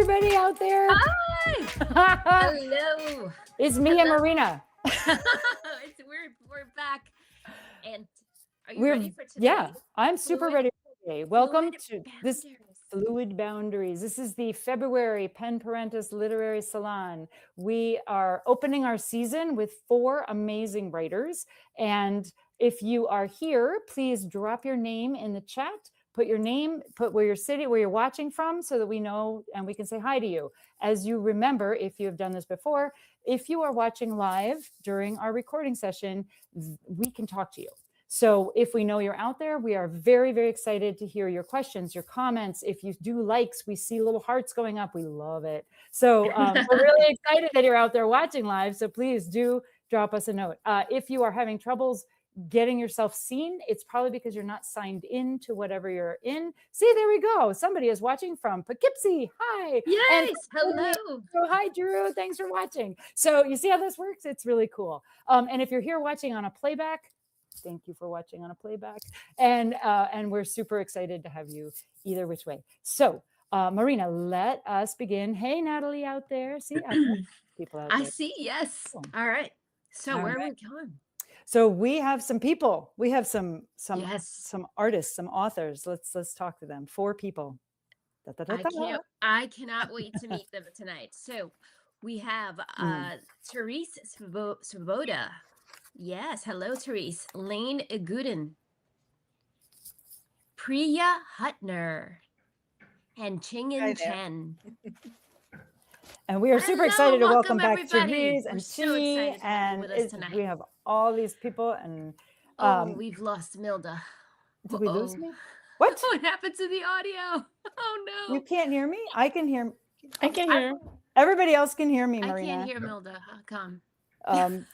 everybody out there. Hi. Hello. It's me and Marina. We're back. And are you ready for today? Yeah, I'm super ready for today. Welcome to this Fluid Boundaries. This is the February Pen Parentis Literary Salon. We are opening our season with 4 amazing writers. And if you are here, please drop your name in the chat. Put your name, put where you're sitting, where you're watching from, so that we know and we can say hi to you. As you remember, if you have done this before, if you are watching live during our recording session, we can talk to you. So if we know you're out there, we are very, very excited to hear your questions, your comments. If you do likes, we see little hearts going up. We love it. So we're really excited that you're out there watching live. So please do drop us a note. If you are having troubles getting yourself seen, it's probably because you're not signed in to whatever you're in. See, there we go. Somebody is watching from Poughkeepsie. Hi. Yes. And hello. So, hi, Drew. Thanks for watching. So you see how this works? It's really cool. And if you're here watching on a playback, thank you for watching on a playback. And we're super excited to have you either which way. So Marina, let us begin. Hey, Natalie out there. See, people out there. I see. Yes. Cool. All right. So where are we going? So we have some people. We have some artists, some authors. Let's talk to them. 4 people. I cannot wait to meet them tonight. So we have Terese Svoboda. Yes, hello, Terese. Lane Igoudin, Priya Hutner, and Ching-in Chen. And we are super excited to welcome back Terese and Chi, and we have all these people. And we've lost Milda. Did we lose me? What? What happened to the audio? Oh no! You can't hear me. I can hear. I can hear. Everybody else can hear me, Marina. I can't hear Milda. How come?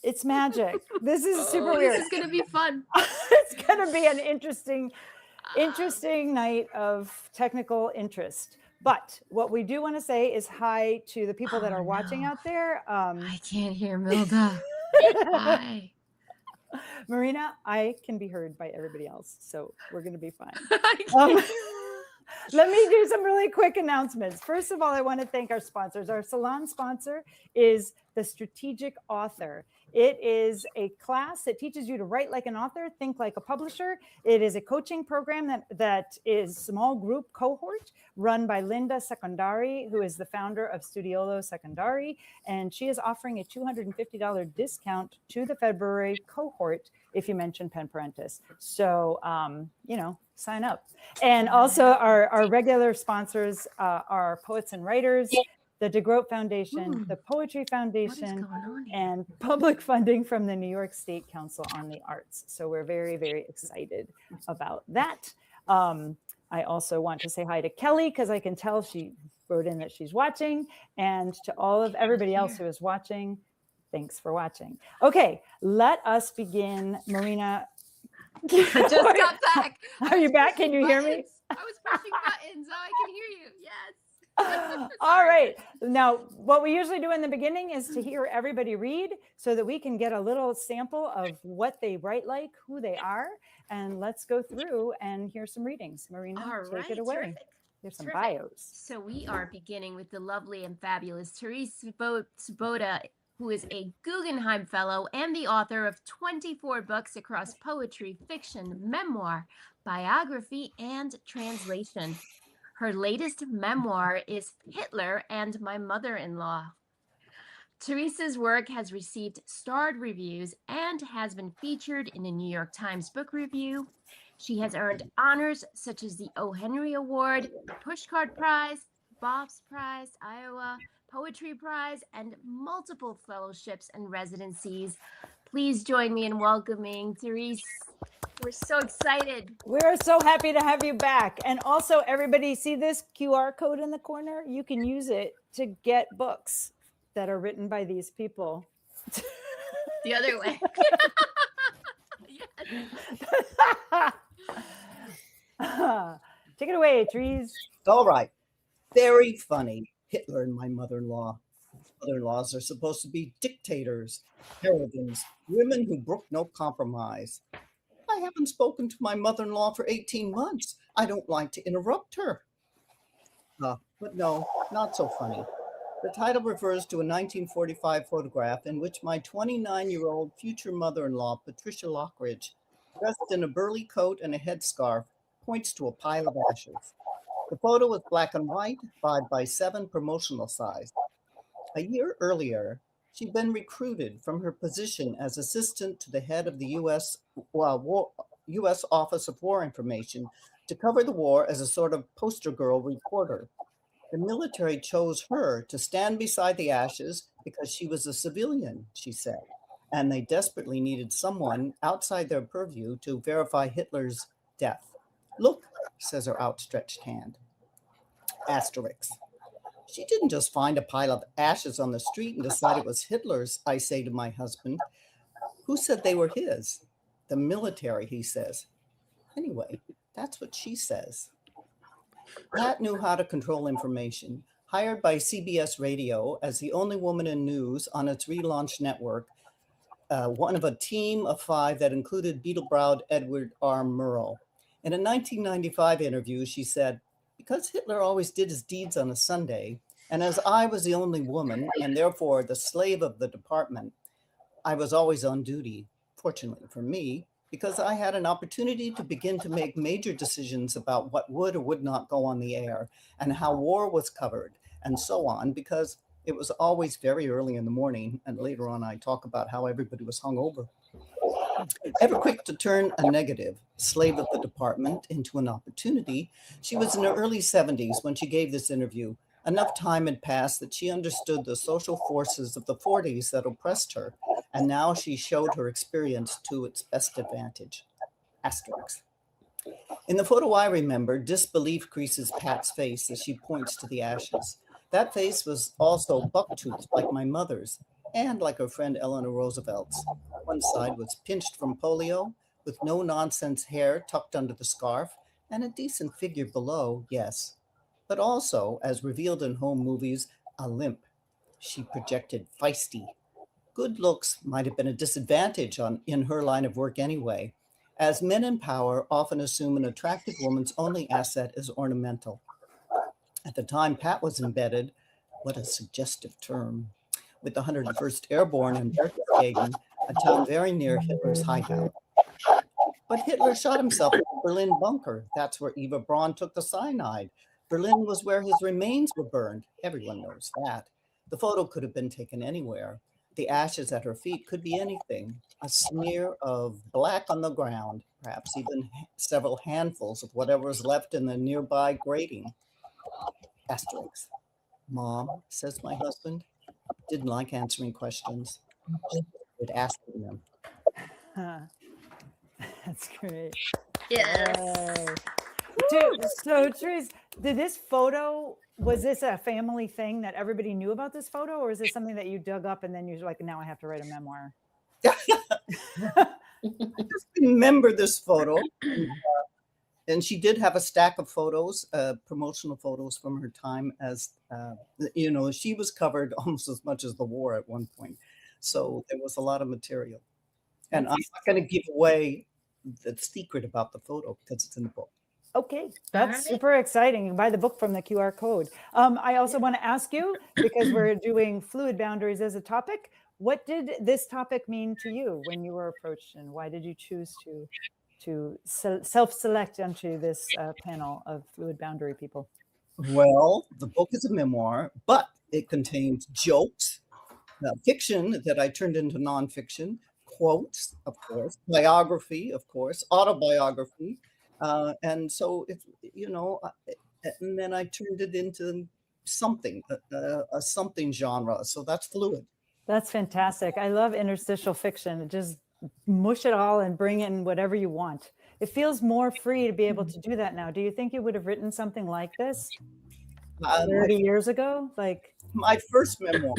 It's magic. This is super weird. This is going to be fun. It's going to be an interesting night of technical interest. But what we do want to say is hi to the people that are watching out there. I can't hear Milda. Hi. Marina, I can be heard by everybody else, so we're going to be fine. Let me do some really quick announcements. First of all, I want to thank our sponsors. Our salon sponsor is The Strategic Author. It is a class that teaches you to write like an author, think like a publisher. It is a coaching program that is a small group cohort run by Linda Secondari, who is the founder of Studiolo Secondari. And she is offering a $250 discount to the February cohort if you mention Pen Parentis. So, sign up. And also our regular sponsors are Poets and Writers, the Groot Foundation, the Poetry Foundation, and public funding from the New York State Council on the Arts. So we're very, very excited about that. I also want to say hi to Kelly, because I can tell she wrote in that she's watching, and to all of everybody else who is watching, thanks for watching. Okay, let us begin. Marina, I just got back. Are you back? Can you hear me? I was pushing buttons. Oh, I can hear you. Yes. All right. Now, what we usually do in the beginning is to hear everybody read so that we can get a little sample of what they write like, who they are. And let's go through and hear some readings. Marina, take it away. Terrific. Here's some bios. So we are beginning with the lovely and fabulous Terese Svoboda, who is a Guggenheim Fellow and the author of 24 books across poetry, fiction, memoir, biography, and translation. Her latest memoir is Hitler and My Mother-in-Law. Teresa's work has received starred reviews and has been featured in the New York Times Book Review. She has earned honors such as the O. Henry Award, the Pushcart Prize, Bob's Prize, Iowa Poetry Prize, and multiple fellowships and residencies. Please join me in welcoming Terese. We're so excited. We're so happy to have you back. And also, everybody, see this QR code in the corner? You can use it to get books that are written by these people. The other way. Take it away, Terese. All right. Very funny. Hitler and my mother-in-law. Mother-in-laws are supposed to be dictators, harridans, women who brook no compromise. I haven't spoken to my mother-in-law for 18 months. I don't like to interrupt her. But no, not so funny. The title refers to a 1945 photograph in which my 29-year-old future mother-in-law, Patricia Lockridge, dressed in a burly coat and a headscarf, points to a pile of ashes. The photo is black and white, 5x7 promotional size. A year earlier, she'd been recruited from her position as assistant to the head of the U.S. Office of War Information to cover the war as a sort of poster girl reporter. The military chose her to stand beside the ashes because she was a civilian, she said, and they desperately needed someone outside their purview to verify Hitler's death. Look, says her outstretched hand. Asterisk. She didn't just find a pile of ashes on the street and decide it was Hitler's, I say to my husband. Who said they were his? The military, he says. Anyway, that's what she says. Pat knew how to control information. Hired by CBS Radio as the only woman in news on its relaunched network, one of a team of 5 that included beetle-browed Edward R. Murrow. In a 1995 interview, she said, because Hitler always did his deeds on a Sunday, and as I was the only woman, and therefore the slave of the department, I was always on duty, fortunately for me, because I had an opportunity to begin to make major decisions about what would or would not go on the air, and how war was covered, and so on, because it was always very early in the morning, and later on I talk about how everybody was hungover. Ever quick to turn a negative, slave of the department, into an opportunity, she was in her early 70s when she gave this interview. Enough time had passed that she understood the social forces of the 40s that oppressed her, and now she showed her experience to its best advantage. Asterisk. In the photo I remember, disbelief creases Pat's face as she points to the ashes. That face was also buck-toothed like my mother's, and like her friend Eleanor Roosevelt's. One side was pinched from polio, with no-nonsense hair tucked under the scarf, and a decent figure below, yes. But also, as revealed in home movies, a limp. She projected feisty. Good looks might have been a disadvantage in her line of work anyway, as men in power often assume an attractive woman's only asset is ornamental. At the time Pat was embedded, what a suggestive term, with the 101st Airborne in Berchtesgaden, a town very near Hitler's hideout. But Hitler shot himself in the Berlin bunker. That's where Eva Braun took the cyanide. Berlin was where his remains were burned. Everyone knows that. The photo could have been taken anywhere. The ashes at her feet could be anything. A smear of black on the ground, perhaps even several handfuls of whatever was left in the nearby grating. Asterisk. Mom, says my husband, didn't like answering questions. She would asking them. Huh. That's great. Yes. So, Terese, was this a family thing that everybody knew about this photo, or is this something that you dug up and then you're like, now I have to write a memoir? I just remember this photo. And she did have a stack of photos, promotional photos from her time as, she was covered almost as much as the war at one point. So there was a lot of material. And I'm not going to give away the secret about the photo because it's in the book. Okay, that's super exciting. You can buy the book from the QR code. I also want to ask you, because we're doing fluid boundaries as a topic, what did this topic mean to you when you were approached, and why did you choose to self-select onto this panel of fluid boundary people? Well, the book is a memoir, but it contains jokes, fiction that I turned into nonfiction, quotes, of course, biography, of course, autobiography. And so, and then I turned it into something, a something genre. So that's fluid. That's fantastic. I love interstitial fiction. Just mush it all and bring in whatever you want. It feels more free to be able to do that now. Do you think you would have written something like this 30 years ago? Like my first memoir,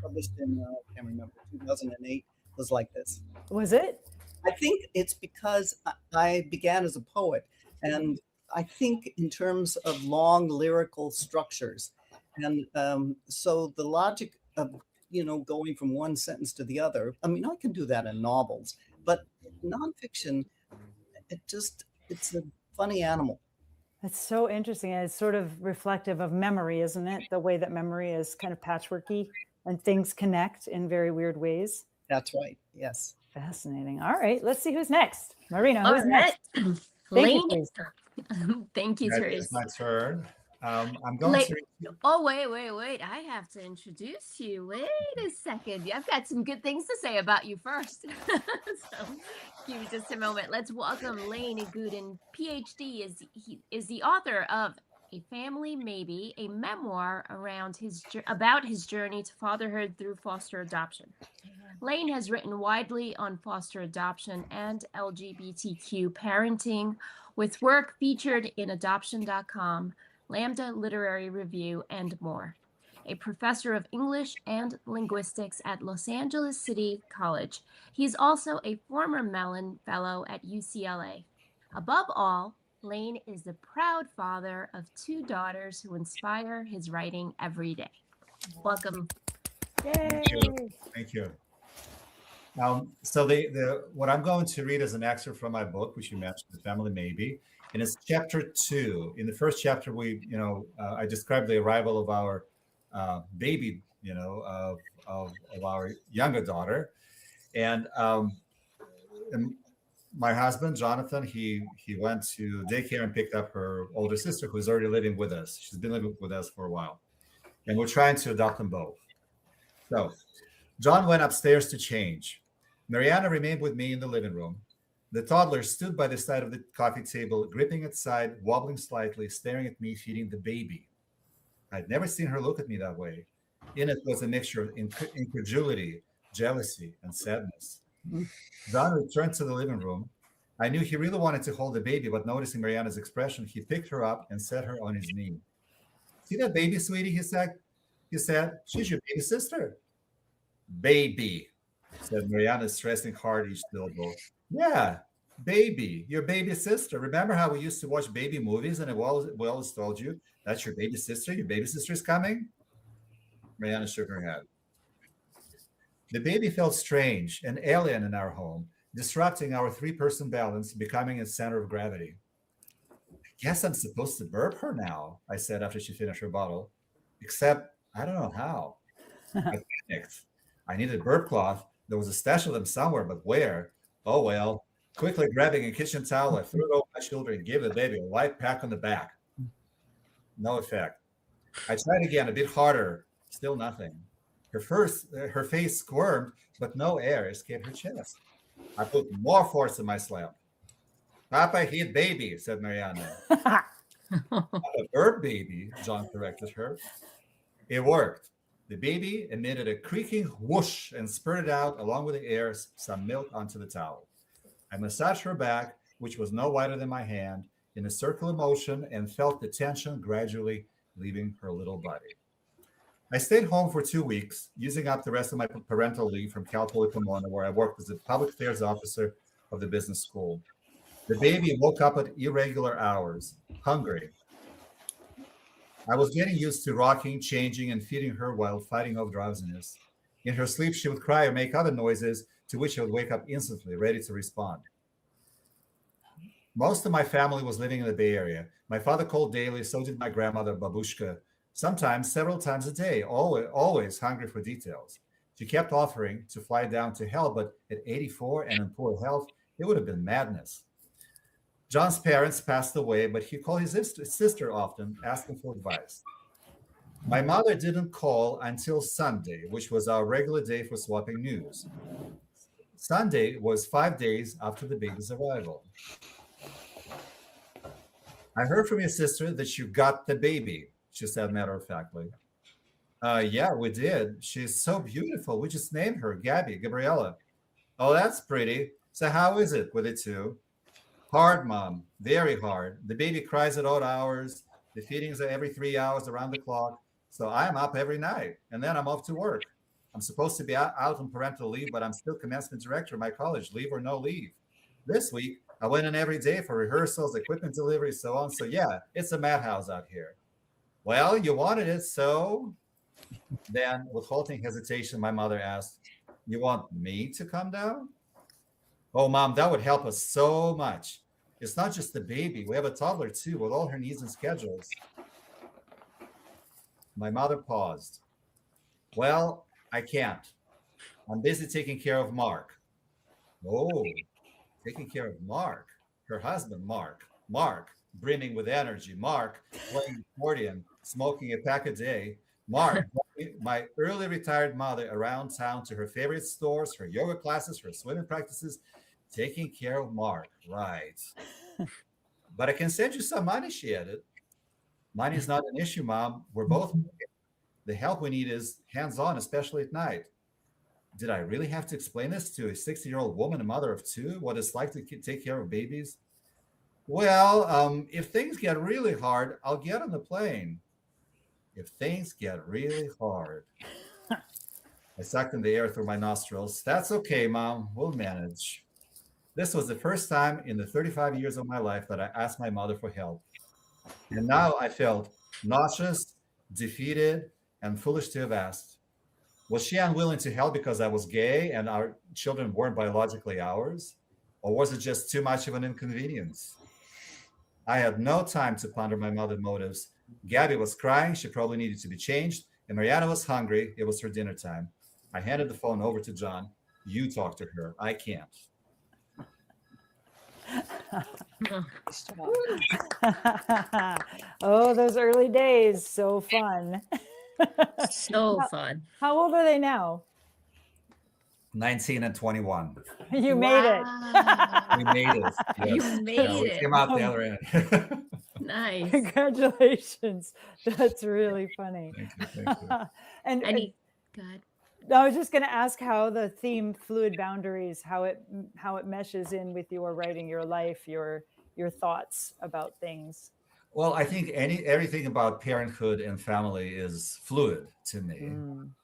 published in, I can't remember, 2008, was like this. Was it? I think it's because I began as a poet, and I think in terms of long lyrical structures. And so the logic of going from one sentence to the other. I mean, I can do that in novels, but nonfiction, it's a funny animal. That's so interesting. And it's sort of reflective of memory, isn't it? The way that memory is kind of patchworky and things connect in very weird ways. That's right. Yes. Fascinating. All right, let's see who's next. Marina, All who's right. next? Thank you, Lane. please. Thank you, Right, it's Terese. my turn. I'm going to. Oh, wait. I have to introduce you. Wait a second. I've got some good things to say about you first. So give me just a moment. Let's welcome Lane Igoudin, PhD, is the author of A Family Maybe, a memoir about his journey to fatherhood through foster adoption. Lane has written widely on foster adoption and LGBTQ parenting, with work featured in Adoption.com, Lambda Literary Review, and more. A professor of English and linguistics at Los Angeles City College, he is also a former Mellon Fellow at UCLA. Above all, Lane is the proud father of 2 daughters who inspire his writing every day. Welcome. Yay. Thank you. So what I'm going to read is an excerpt from my book, which you mentioned, The Family Maybe, and it's chapter 2. In the first chapter, I described the arrival of our baby, of our younger daughter, and my husband Jonathan, he went to daycare and picked up her older sister, who's already living with us. She's been living with us for a while, and we're trying to adopt them both. So John went upstairs to change. Mariana remained with me in the living room. The toddler stood by the side of the coffee table, gripping its side, wobbling slightly, staring at me, feeding the baby. I'd never seen her look at me that way. In it was a mixture of incredulity, jealousy, and sadness. John returned to the living room. I knew he really wanted to hold the baby, but noticing Mariana's expression, he picked her up and set her on his knee. See that baby, sweetie? He said, she's your baby sister. Baby, said Mariana, stressing hard each syllable. Yeah, baby, your baby sister. Remember how we used to watch baby movies and we always told you, that's your baby sister? Your baby sister is coming? Mariana shook her head. The baby felt strange and alien in our home, disrupting our 3-person balance, becoming a center of gravity. I guess I'm supposed to burp her now, I said after she finished her bottle. Except I don't know how. I panicked. I needed a burp cloth. There was a stash of them somewhere, but where? Oh, well. Quickly grabbing a kitchen towel, I threw it over my shoulder and gave the baby a light pack on the back. No effect. I tried again, a bit harder. Still nothing. Her face squirmed, but no air escaped her chest. I put more force in my slap. Papa hit baby, said Mariana. A burp baby, John corrected her. It worked. The baby emitted a creaking whoosh and spurted out, along with the air, some milk onto the towel. I massaged her back, which was no wider than my hand, in a circular motion and felt the tension gradually leaving her little body. I stayed home for 2 weeks, using up the rest of my parental leave from Cal Poly Pomona, where I worked as a public affairs officer of the business school. The baby woke up at irregular hours, hungry. I was getting used to rocking, changing, and feeding her while fighting off drowsiness. In her sleep, she would cry or make other noises, to which I would wake up instantly, ready to respond. Most of my family was living in the Bay Area. My father called daily, so did my grandmother, Babushka, sometimes several times a day, always hungry for details. She kept offering to fly down to hell, but at 84 and in poor health, it would have been madness. John's parents passed away, but he called his sister often, asking for advice. My mother didn't call until Sunday, which was our regular day for swapping news. Sunday was 5 days after the baby's arrival. I heard from your sister that you got the baby, she said matter-of-factly. Yeah, we did. She's so beautiful. We just named her Gabriella. Oh, that's pretty. So how is it with it too? Hard, Mom. Very hard. The baby cries at odd hours. The feedings are every 3 hours around the clock. So I'm up every night, and then I'm off to work. I'm supposed to be out on parental leave, but I'm still commencement director of my college, leave or no leave. This week, I went in every day for rehearsals, equipment delivery, so on. So yeah, it's a madhouse out here. Well, you wanted it, so... Then, with halting hesitation, my mother asked, you want me to come down? Oh, Mom, that would help us so much. It's not just the baby. We have a toddler too, with all her needs and schedules. My mother paused. Well, I can't. I'm busy taking care of Mark. Oh, taking care of Mark, her husband, Mark. Mark, brimming with energy. Mark, playing accordion, smoking a pack a day. Mark, my early retired mother around town to her favorite stores, her yoga classes, her swimming practices, taking care of Mark. Right. But I can send you some money, she added. Money is not an issue, Mom. We're both. The help we need is hands-on, especially at night. Did I really have to explain this to a 60-year-old woman, a mother of two, what it's like to take care of babies? Well, if things get really hard, I'll get on the plane. If things get really hard. I sucked in the air through my nostrils. That's okay, Mom. We'll manage. This was the first time in the 35 years of my life that I asked my mother for help. And now I felt nauseous, defeated, and foolish to have asked. Was she unwilling to help because I was gay and our children weren't biologically ours? Or was it just too much of an inconvenience? I had no time to ponder my mother's motives. Gabby was crying. She probably needed to be changed. And Mariana was hungry. It was her dinner time. I handed the phone over to John. You talk to her. I can't. Oh, those early days. So fun. So fun. How old are they now? 19 and 21. You made it. We made it. Yes. You made We it. came out the other end. Nice. Congratulations. That's really funny. Thank you. And God. I was just going to ask how the theme fluid boundaries, how it meshes in with your writing, your life, your thoughts about things. Well, I think everything about parenthood and family is fluid to me.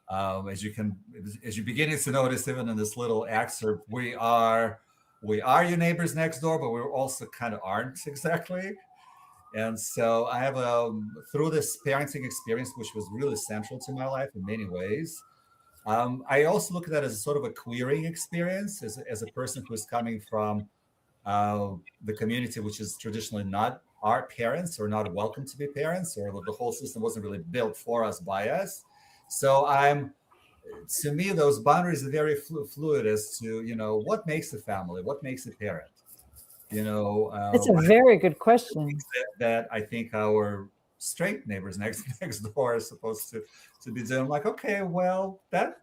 As you're beginning to notice, even in this little excerpt, we are your neighbors next door, but we also kind of aren't exactly. And so I have through this parenting experience, which was really central to my life in many ways. I also look at that as a sort of a queering experience, as a person who's coming from the community, which is traditionally not our parents or not welcome to be parents, or the whole system wasn't really built for us by us. So to me, those boundaries are very fluid as to, what makes a family, what makes a parent. It's a very good question. That I think our straight neighbors next door are supposed to be doing. Like, okay, well, that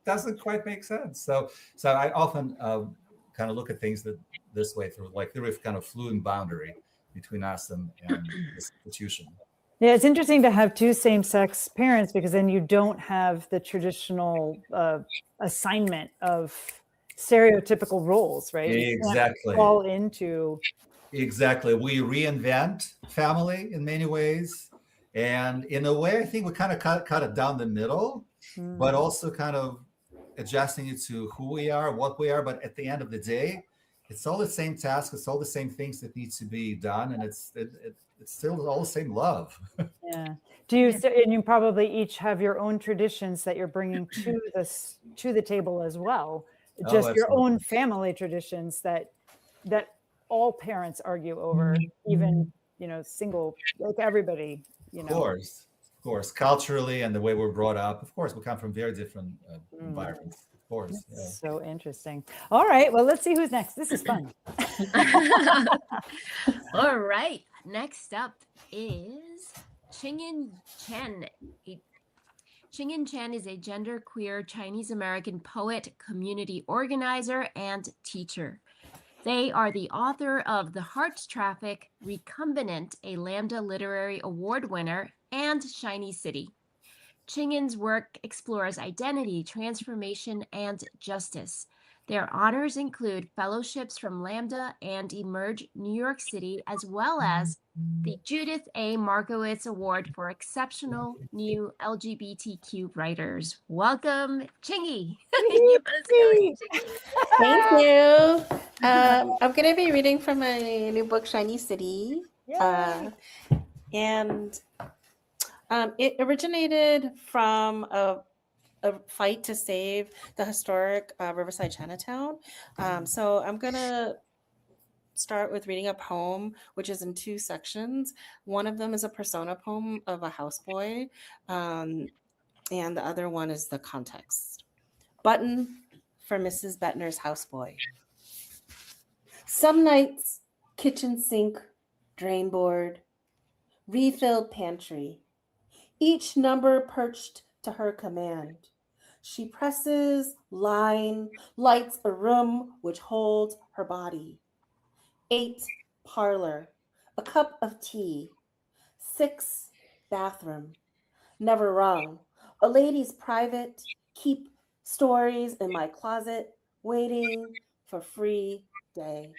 doesn't quite make sense. So I often kind of look at things this way through a kind of fluid boundary between us and this institution. Yeah, it's interesting to have two same-sex parents, because then you don't have the traditional assignment of stereotypical roles, right? Exactly. Fall into. Exactly. We reinvent family in many ways. And in a way, I think we kind of cut it down the middle, but also kind of adjusting it to who we are, what we are. But at the end of the day, it's all the same task. It's all the same things that need to be done. And it's still all the same love. Yeah. And you probably each have your own traditions that you're bringing to the table as well. Just your own family traditions that all parents argue over, even, single, like everybody, Of course, culturally and the way we're brought up. Of course, we come from very different environments. Of course. Yeah. So interesting. All right. Well, let's see who's next. This is fun. All right. Next up is Ching-in Chen. Ching-in Chen is a genderqueer Chinese-American poet, community organizer, and teacher. They are the author of The Heart's Traffic, Recombinant, a Lambda Literary Award winner, and Shiny City. Ching-in's work explores identity, transformation, and justice. Their honors include fellowships from Lambda and Emerge New York City, as well as the Judith A. Markowitz Award for Exceptional New LGBTQ Writers. Welcome, Chingy. Thank you. I'm going to be reading from my new book, Shiny City. And it originated from a fight to save the historic Riverside Chinatown. So I'm going to start with reading a poem, which is in 2 sections. One of them is a persona poem of a houseboy, and the other one is the context. Button for Mrs. Bettner's houseboy. Some nights, kitchen sink, drain board, refilled pantry, each number perched to her command. She presses, line, lights a room which holds her body. 8, parlor, a cup of tea. 6, bathroom, never rung. A lady's private, keep stories in my closet, waiting for free day.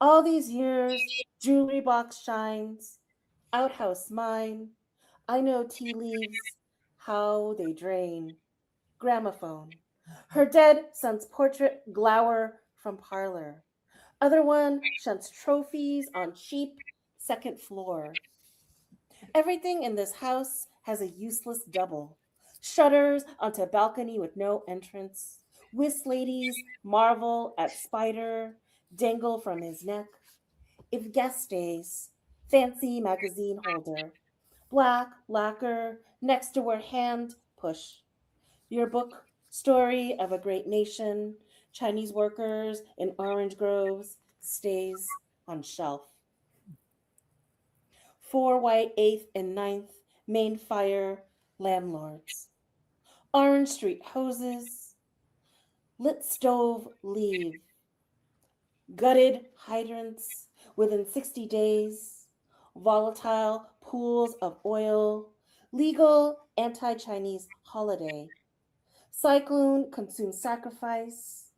All these years, jewelry box shines, outhouse mine. I know tea leaves, how they drain. Gramophone. Her dead son's portrait glower from parlor. Other one shunts trophies on cheap second floor. Everything in this house has a useless double. Shutters onto balcony with no entrance. Whist ladies marvel at spider, dangle from his neck. If guest stays, fancy magazine holder. Black lacquer next to her hand push. Your book, story of a great nation, Chinese workers in orange groves, stays on shelf. 4 white 8th and 9th, main fire, landlords. Orange Street hoses, lit stove leave. Gutted hydrants within 60 days, volatile pools of oil, legal anti-Chinese holiday. Cyclone consumed sacrifice,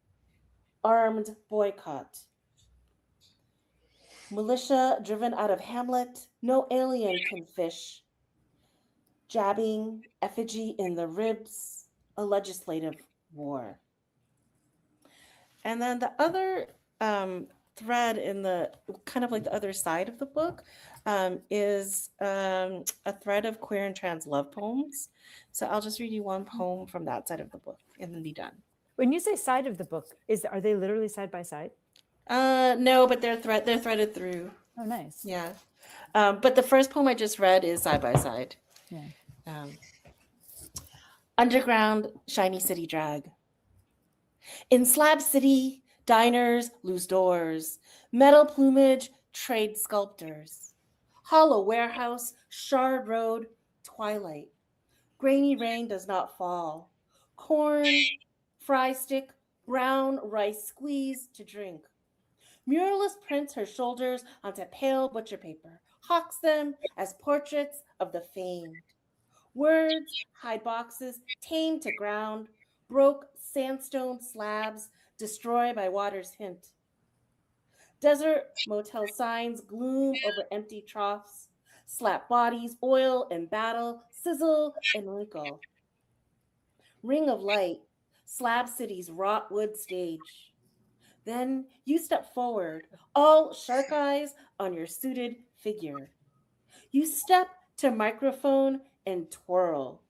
armed boycott. Militia driven out of Hamlet, no alien can fish. Jabbing effigy in the ribs, a legislative war. And then the other thread in the kind of like the other side of the book is a thread of queer and trans love poems. So I'll just read you one poem from that side of the book and then be done. When you say side of the book, are they literally side by side? No, but they're threaded through. Oh, nice. Yeah. But the first poem I just read is side by side. Yeah. Underground shiny city drag. In Slab City, diners lose doors. Metal plumage trade sculptors. Hollow warehouse, shard road, twilight. Grainy rain does not fall. Corn, fry stick, brown rice squeeze to drink. Muralist prints her shoulders onto pale butcher paper, hawks them as portraits of the famed. Words hide boxes, tamed to ground, broke sandstone slabs, destroyed by water's hint. Desert motel signs gloom over empty troughs, slap bodies, oil and battle, sizzle and wrinkle. Ring of light, Slab City's wrought wood stage. Then you step forward, all shark eyes on your suited figure. You step to microphone and twirl.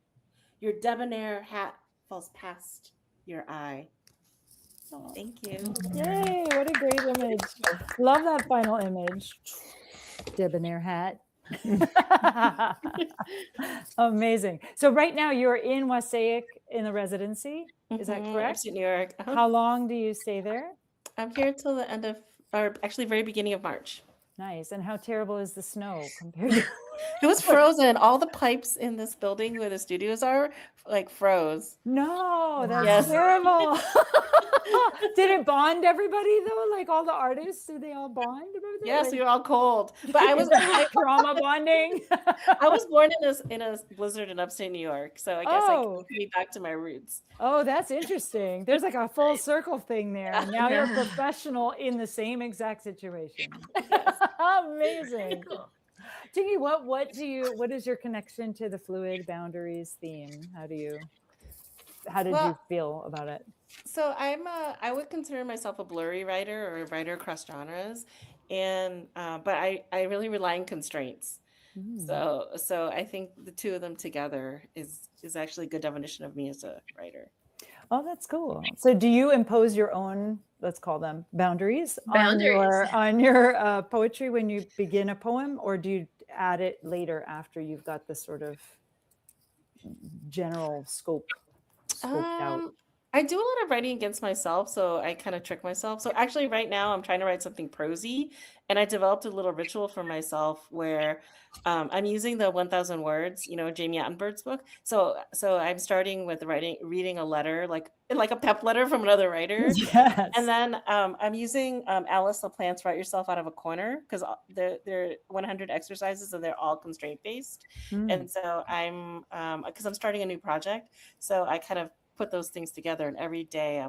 Your debonair hat falls past your eye. Thank you. Yay, what a great image. Love that final image. Debonair hat. Amazing. So right now you're in Wassaic in the residency. Is that correct? Upstate New York. How long do you stay there? I'm here till the end of, or actually very beginning of March. Nice. And how terrible is the snow compared to? It was frozen. All the pipes in this building where the studios are like froze. No, that's Yes. terrible. Did it bond everybody though? Like all the artists, did they all bond about that? Yes, Like, we were all cold. But I was trauma bonding. I was born in a blizzard in upstate New York, so I guess I Oh. can be back to my roots. Oh, that's interesting. There's like a full circle thing there. And now you're a professional in the same exact situation. Amazing. Tingy, what is your connection to the fluid boundaries theme? How did you feel about it? So I would consider myself a blurry writer or a writer across genres, and but I really rely on constraints. So I think the two of them together is actually a good definition of me as a writer. Oh, that's cool. So do you impose your own let's call them boundaries, Boundaries. on your poetry when you begin a poem, or do you add it later after you've got the sort of general scoped out? I do a lot of writing against myself, so I kind of trick myself. So actually right now I'm trying to write something prosy, and I developed a little ritual for myself where I'm using the 1,000 words, Jamie Attenberg's book. So I'm starting with reading a letter, like a pep letter from another writer. Yes. And then I'm using Alice LaPlante's Write Yourself Out of a Corner, because they're 100 exercises and they're all constraint based. And so because I'm starting a new project, so I kind of put those things together, and every day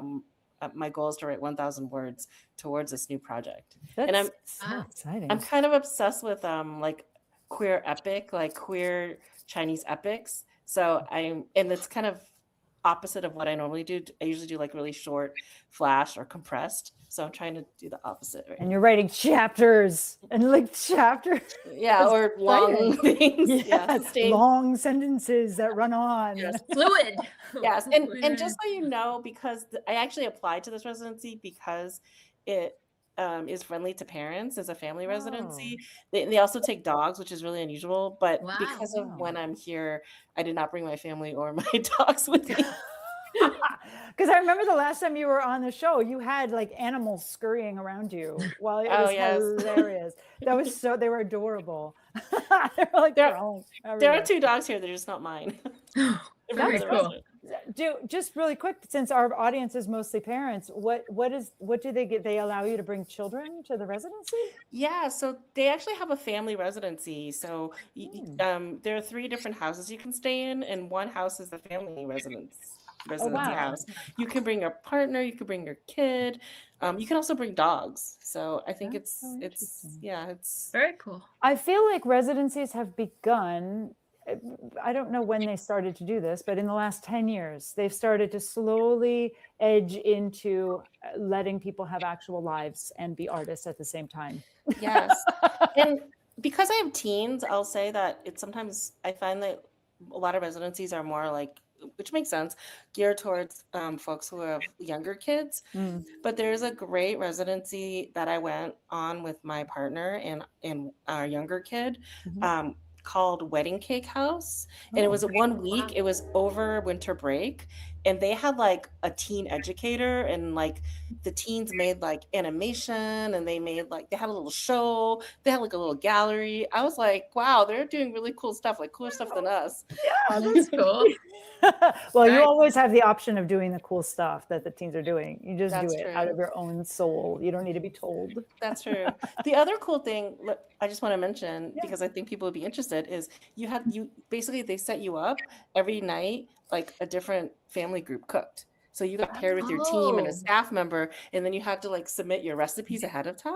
my goal is to write 1,000 words towards this new project. That's and I'm so exciting. I'm kind of obsessed with like queer epic, like queer Chinese epics. So and it's kind of opposite of what I normally do. I usually do like really short, flash, or compressed. So I'm trying to do the opposite. Right and you're writing chapters and like chapters. Yeah, That's or long things. Yeah, sustained. long sentences that run on. Yes. Fluid. Yes, and just so you know, because I actually applied to this residency because it is friendly to parents as a family residency. They also take dogs, which is really unusual. But because of when I'm here, I did not bring my family or my dogs with me. Because I remember the last time you were on the show, you had like animals scurrying around you while it was hilarious. That was they were adorable. They were like there are 2 dogs here. They're just not mine. Very cool. Just really quick, since our audience is mostly parents, what do they get? They allow you to bring children to the residency? Yeah, so they actually have a family residency. So there are 3 different houses you can stay in, and one house is the family residency house. You can bring your partner, you can bring your kid, you can also bring dogs. So I think it's very cool. I feel like residencies have begun, I don't know when they started to do this, but in the last 10 years, they've started to slowly edge into letting people have actual lives and be artists at the same time. Yes. And because I have teens, I'll say that sometimes I find that a lot of residencies are more like, which makes sense, geared towards folks who have younger kids. But there's a great residency that I went on with my partner and our younger kid, called Wedding Cake House. And it was 1 week. It was over winter break. And they had like a teen educator, and like the teens made like animation, and they had a little show. They had like a little gallery. I was like, wow, they're doing really cool stuff, like cooler stuff than us. Yeah, that's cool. Well, you always have the option of doing the cool stuff that the teens are doing. You just do it true. out of your own soul. You don't need to be told. That's true. The other cool thing I just want to mention, because I think people would be interested, is basically they set you up every night, like a different family group cooked. So you got paired with your team and a staff member, and then you had to like submit your recipes ahead of time.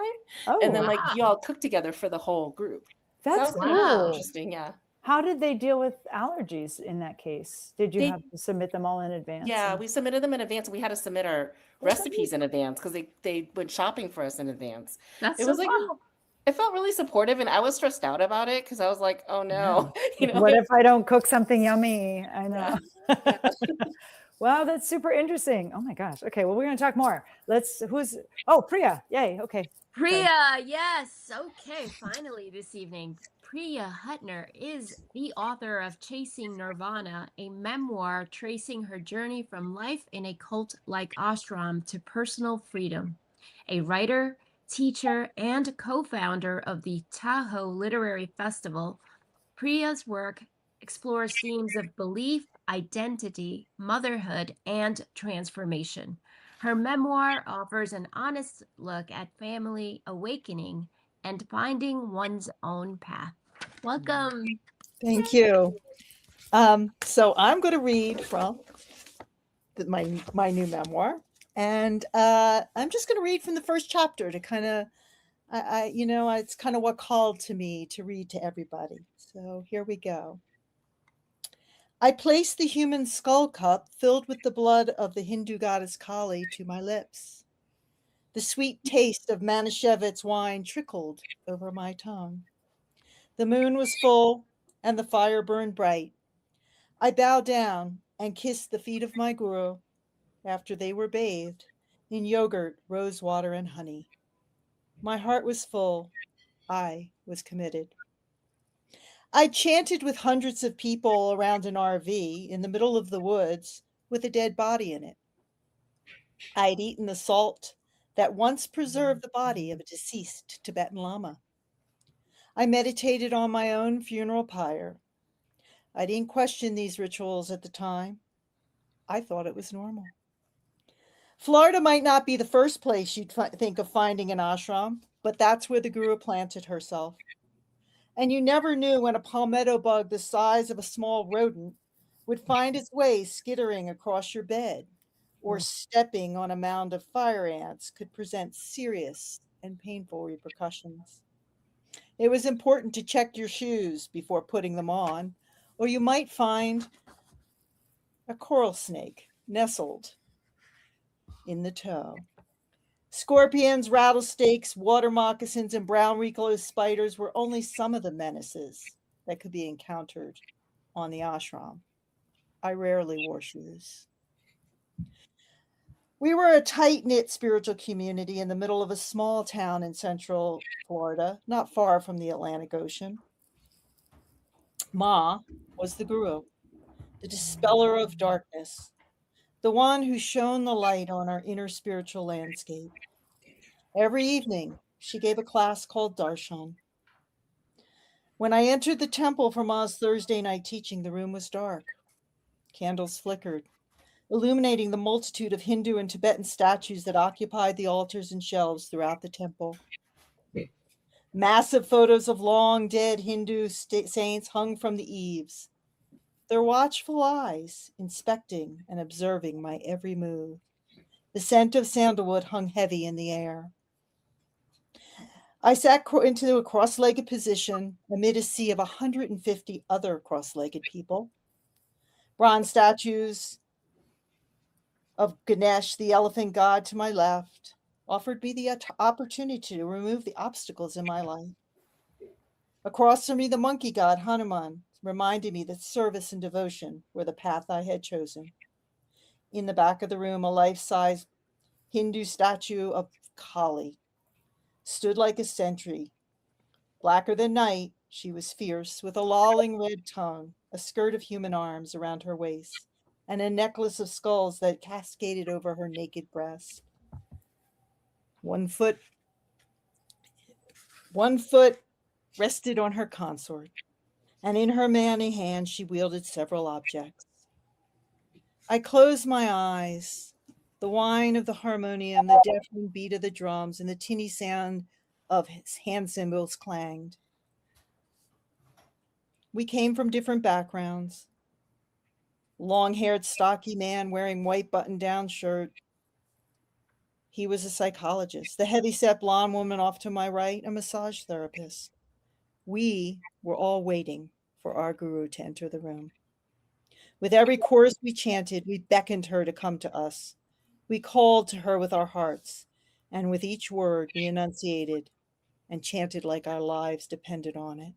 And then like you all cook together for the whole group. That's cool. Interesting. Yeah. How did they deal with allergies in that case? Did you have to submit them all in advance? Yeah, we submitted them in advance. We had to submit our recipes in advance because they went shopping for us in advance. That's it felt really supportive, and I was stressed out about it because I was like, oh no. What if I don't cook something yummy? I know. Wow, that's super interesting. Oh my gosh. Okay, well, we're going to talk more. Priya. Yay. Okay. Priya, yes. Okay, finally this evening. Priya Hutner is the author of Chasing Nirvana, a memoir tracing her journey from life in a cult-like ashram to personal freedom. A writer, teacher, and co-founder of the Tahoe Literary Festival, Priya's work explores themes of belief, identity, motherhood, and transformation. Her memoir offers an honest look at family awakening and finding one's own path. Welcome. Thank you. So I'm going to read from my new memoir, and I'm just going to read from the first chapter to kind of, it's kind of what called to me to read to everybody. So here we go. I placed the human skull cup filled with the blood of the Hindu goddess Kali to my lips. The sweet taste of Manischewitz wine trickled over my tongue. The moon was full and the fire burned bright. I bowed down and kissed the feet of my guru after they were bathed in yogurt, rose water, and honey. My heart was full. I was committed. I chanted with hundreds of people around an RV in the middle of the woods with a dead body in it. I'd eaten the salt that once preserved the body of a deceased Tibetan Lama. I meditated on my own funeral pyre. I didn't question these rituals at the time. I thought it was normal. Florida might not be the first place you'd think of finding an ashram, but that's where the guru planted herself. And you never knew when a palmetto bug the size of a small rodent would find its way skittering across your bed, or stepping on a mound of fire ants could present serious and painful repercussions. It was important to check your shoes before putting them on, or you might find a coral snake nestled in the toe. Scorpions, rattlesnakes, water moccasins, and brown recluse spiders were only some of the menaces that could be encountered on the ashram. I rarely wore shoes. We were a tight-knit spiritual community in the middle of a small town in central Florida, not far from the Atlantic Ocean. Ma was the guru, the dispeller of darkness, the one who shone the light on our inner spiritual landscape. Every evening, she gave a class called Darshan. When I entered the temple for Ma's Thursday night teaching, the room was dark. Candles flickered, illuminating the multitude of Hindu and Tibetan statues that occupied the altars and shelves throughout the temple. Massive photos of long dead Hindu saints hung from the eaves, their watchful eyes inspecting and observing my every move. The scent of sandalwood hung heavy in the air. I sat into a cross-legged position amid a sea of 150 other cross-legged people. Bronze statues of Ganesh, the elephant god, to my left, offered me the opportunity to remove the obstacles in my life. Across from me, the monkey god, Hanuman, reminded me that service and devotion were the path I had chosen. In the back of the room, a life-size Hindu statue of Kali stood like a sentry. Blacker than night, she was fierce, with a lolling red tongue, a skirt of human arms around her waist, and a necklace of skulls that cascaded over her naked breast. One foot rested on her consort, and in her manly hand she wielded several objects. I closed my eyes. The whine of the harmonium, the deafening beat of the drums, and the tinny sound of his hand cymbals clanged. We came from different backgrounds. Long-haired, stocky man wearing white button-down shirt. He was a psychologist. The heavy-set blonde woman off to my right, a massage therapist. We were all waiting for our guru to enter the room. With every chorus we chanted, we beckoned her to come to us. We called to her with our hearts, and with each word we enunciated and chanted like our lives depended on it.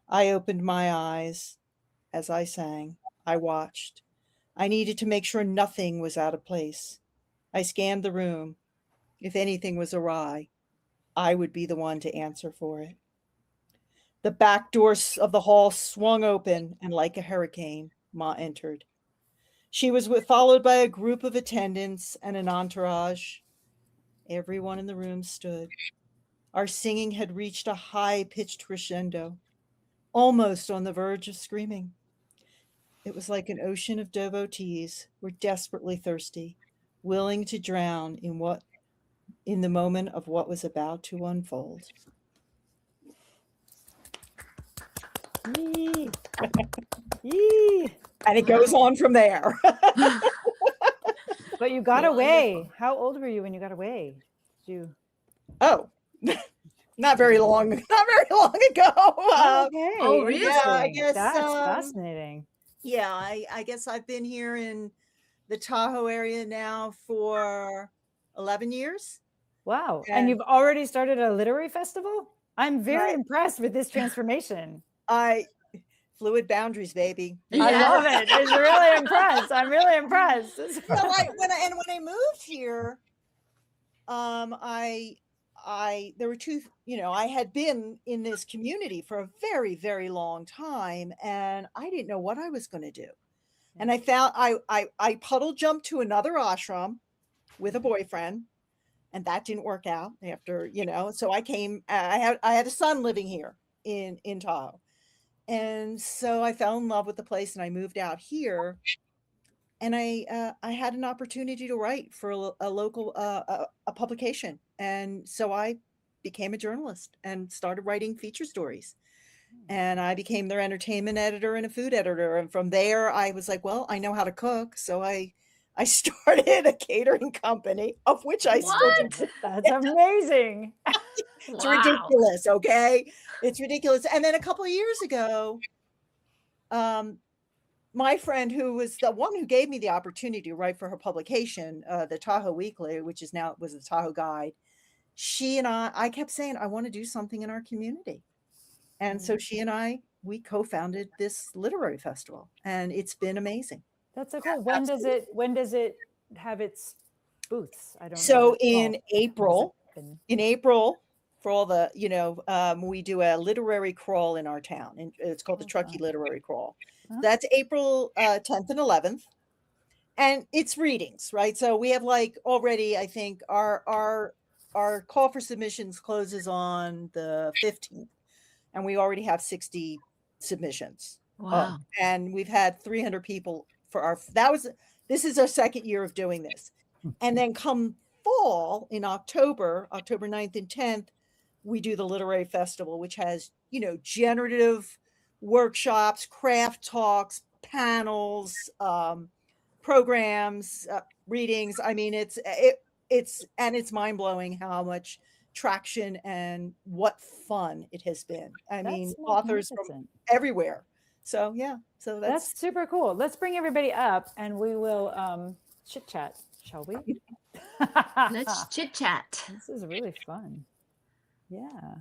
I opened my eyes as I sang. I watched. I needed to make sure nothing was out of place. I scanned the room. If anything was awry, I would be the one to answer for it. The back doors of the hall swung open, and like a hurricane, Ma entered. She was followed by a group of attendants and an entourage. Everyone in the room stood. Our singing had reached a high-pitched crescendo, almost on the verge of screaming. It was like an ocean of devotees who were desperately thirsty, willing to drown in the moment of what was about to unfold. Yee. Yee. And it goes on from there. But you got away. How old were you when you got away? Did you? Oh, not very long ago. Okay. Oh, really? Yeah, I guess That's fascinating. Yeah, I guess I've been here in the Tahoe area now for 11 years. Wow. And And- you've already started a literary festival? I'm very Right. impressed with this transformation. Fluid boundaries, baby. I love it. I'm really impressed. I'm really impressed. So when I moved here, there were two, I had been in this community for a very, very long time, and I didn't know what I was going to do. And I found I puddle jumped to another ashram with a boyfriend, and that didn't work out after, so I had a son living here in Tahoe. And so I fell in love with the place and I moved out here, and I had an opportunity to write for a local a publication. And so I became a journalist and started writing feature stories. And I became their entertainment editor and a food editor. And from there, I was like, well, I know how to cook. So I started a catering company, of which I still do. That's amazing. It's ridiculous. Okay. It's ridiculous. And then a couple of years ago, my friend, who was the one who gave me the opportunity to write for her publication, the Tahoe Weekly, which was the Tahoe Guide, she and I kept saying, I want to do something in our community. And so she and we co-founded this literary festival, and it's been amazing. That's so cool. When does it have its booths? I don't know. So in April, for all the, we do a literary crawl in our town, and it's called the Truckee Literary Crawl. That's April 10th and 11th. And it's readings, right? So we have already, I think our call for submissions closes on the 15th, and we already have 60 submissions. Wow. And we've had 300 people this is our second year of doing this. And then come fall in October 9th and 10th, we do the literary festival, which has, generative workshops, craft talks, panels, programs, readings. I mean, it's mind blowing how much traction and what fun it has been. I mean, authors from everywhere. So yeah, so that's super cool. Let's bring everybody up and we will chit chat, shall we? Let's chit chat. This is really fun. Yeah,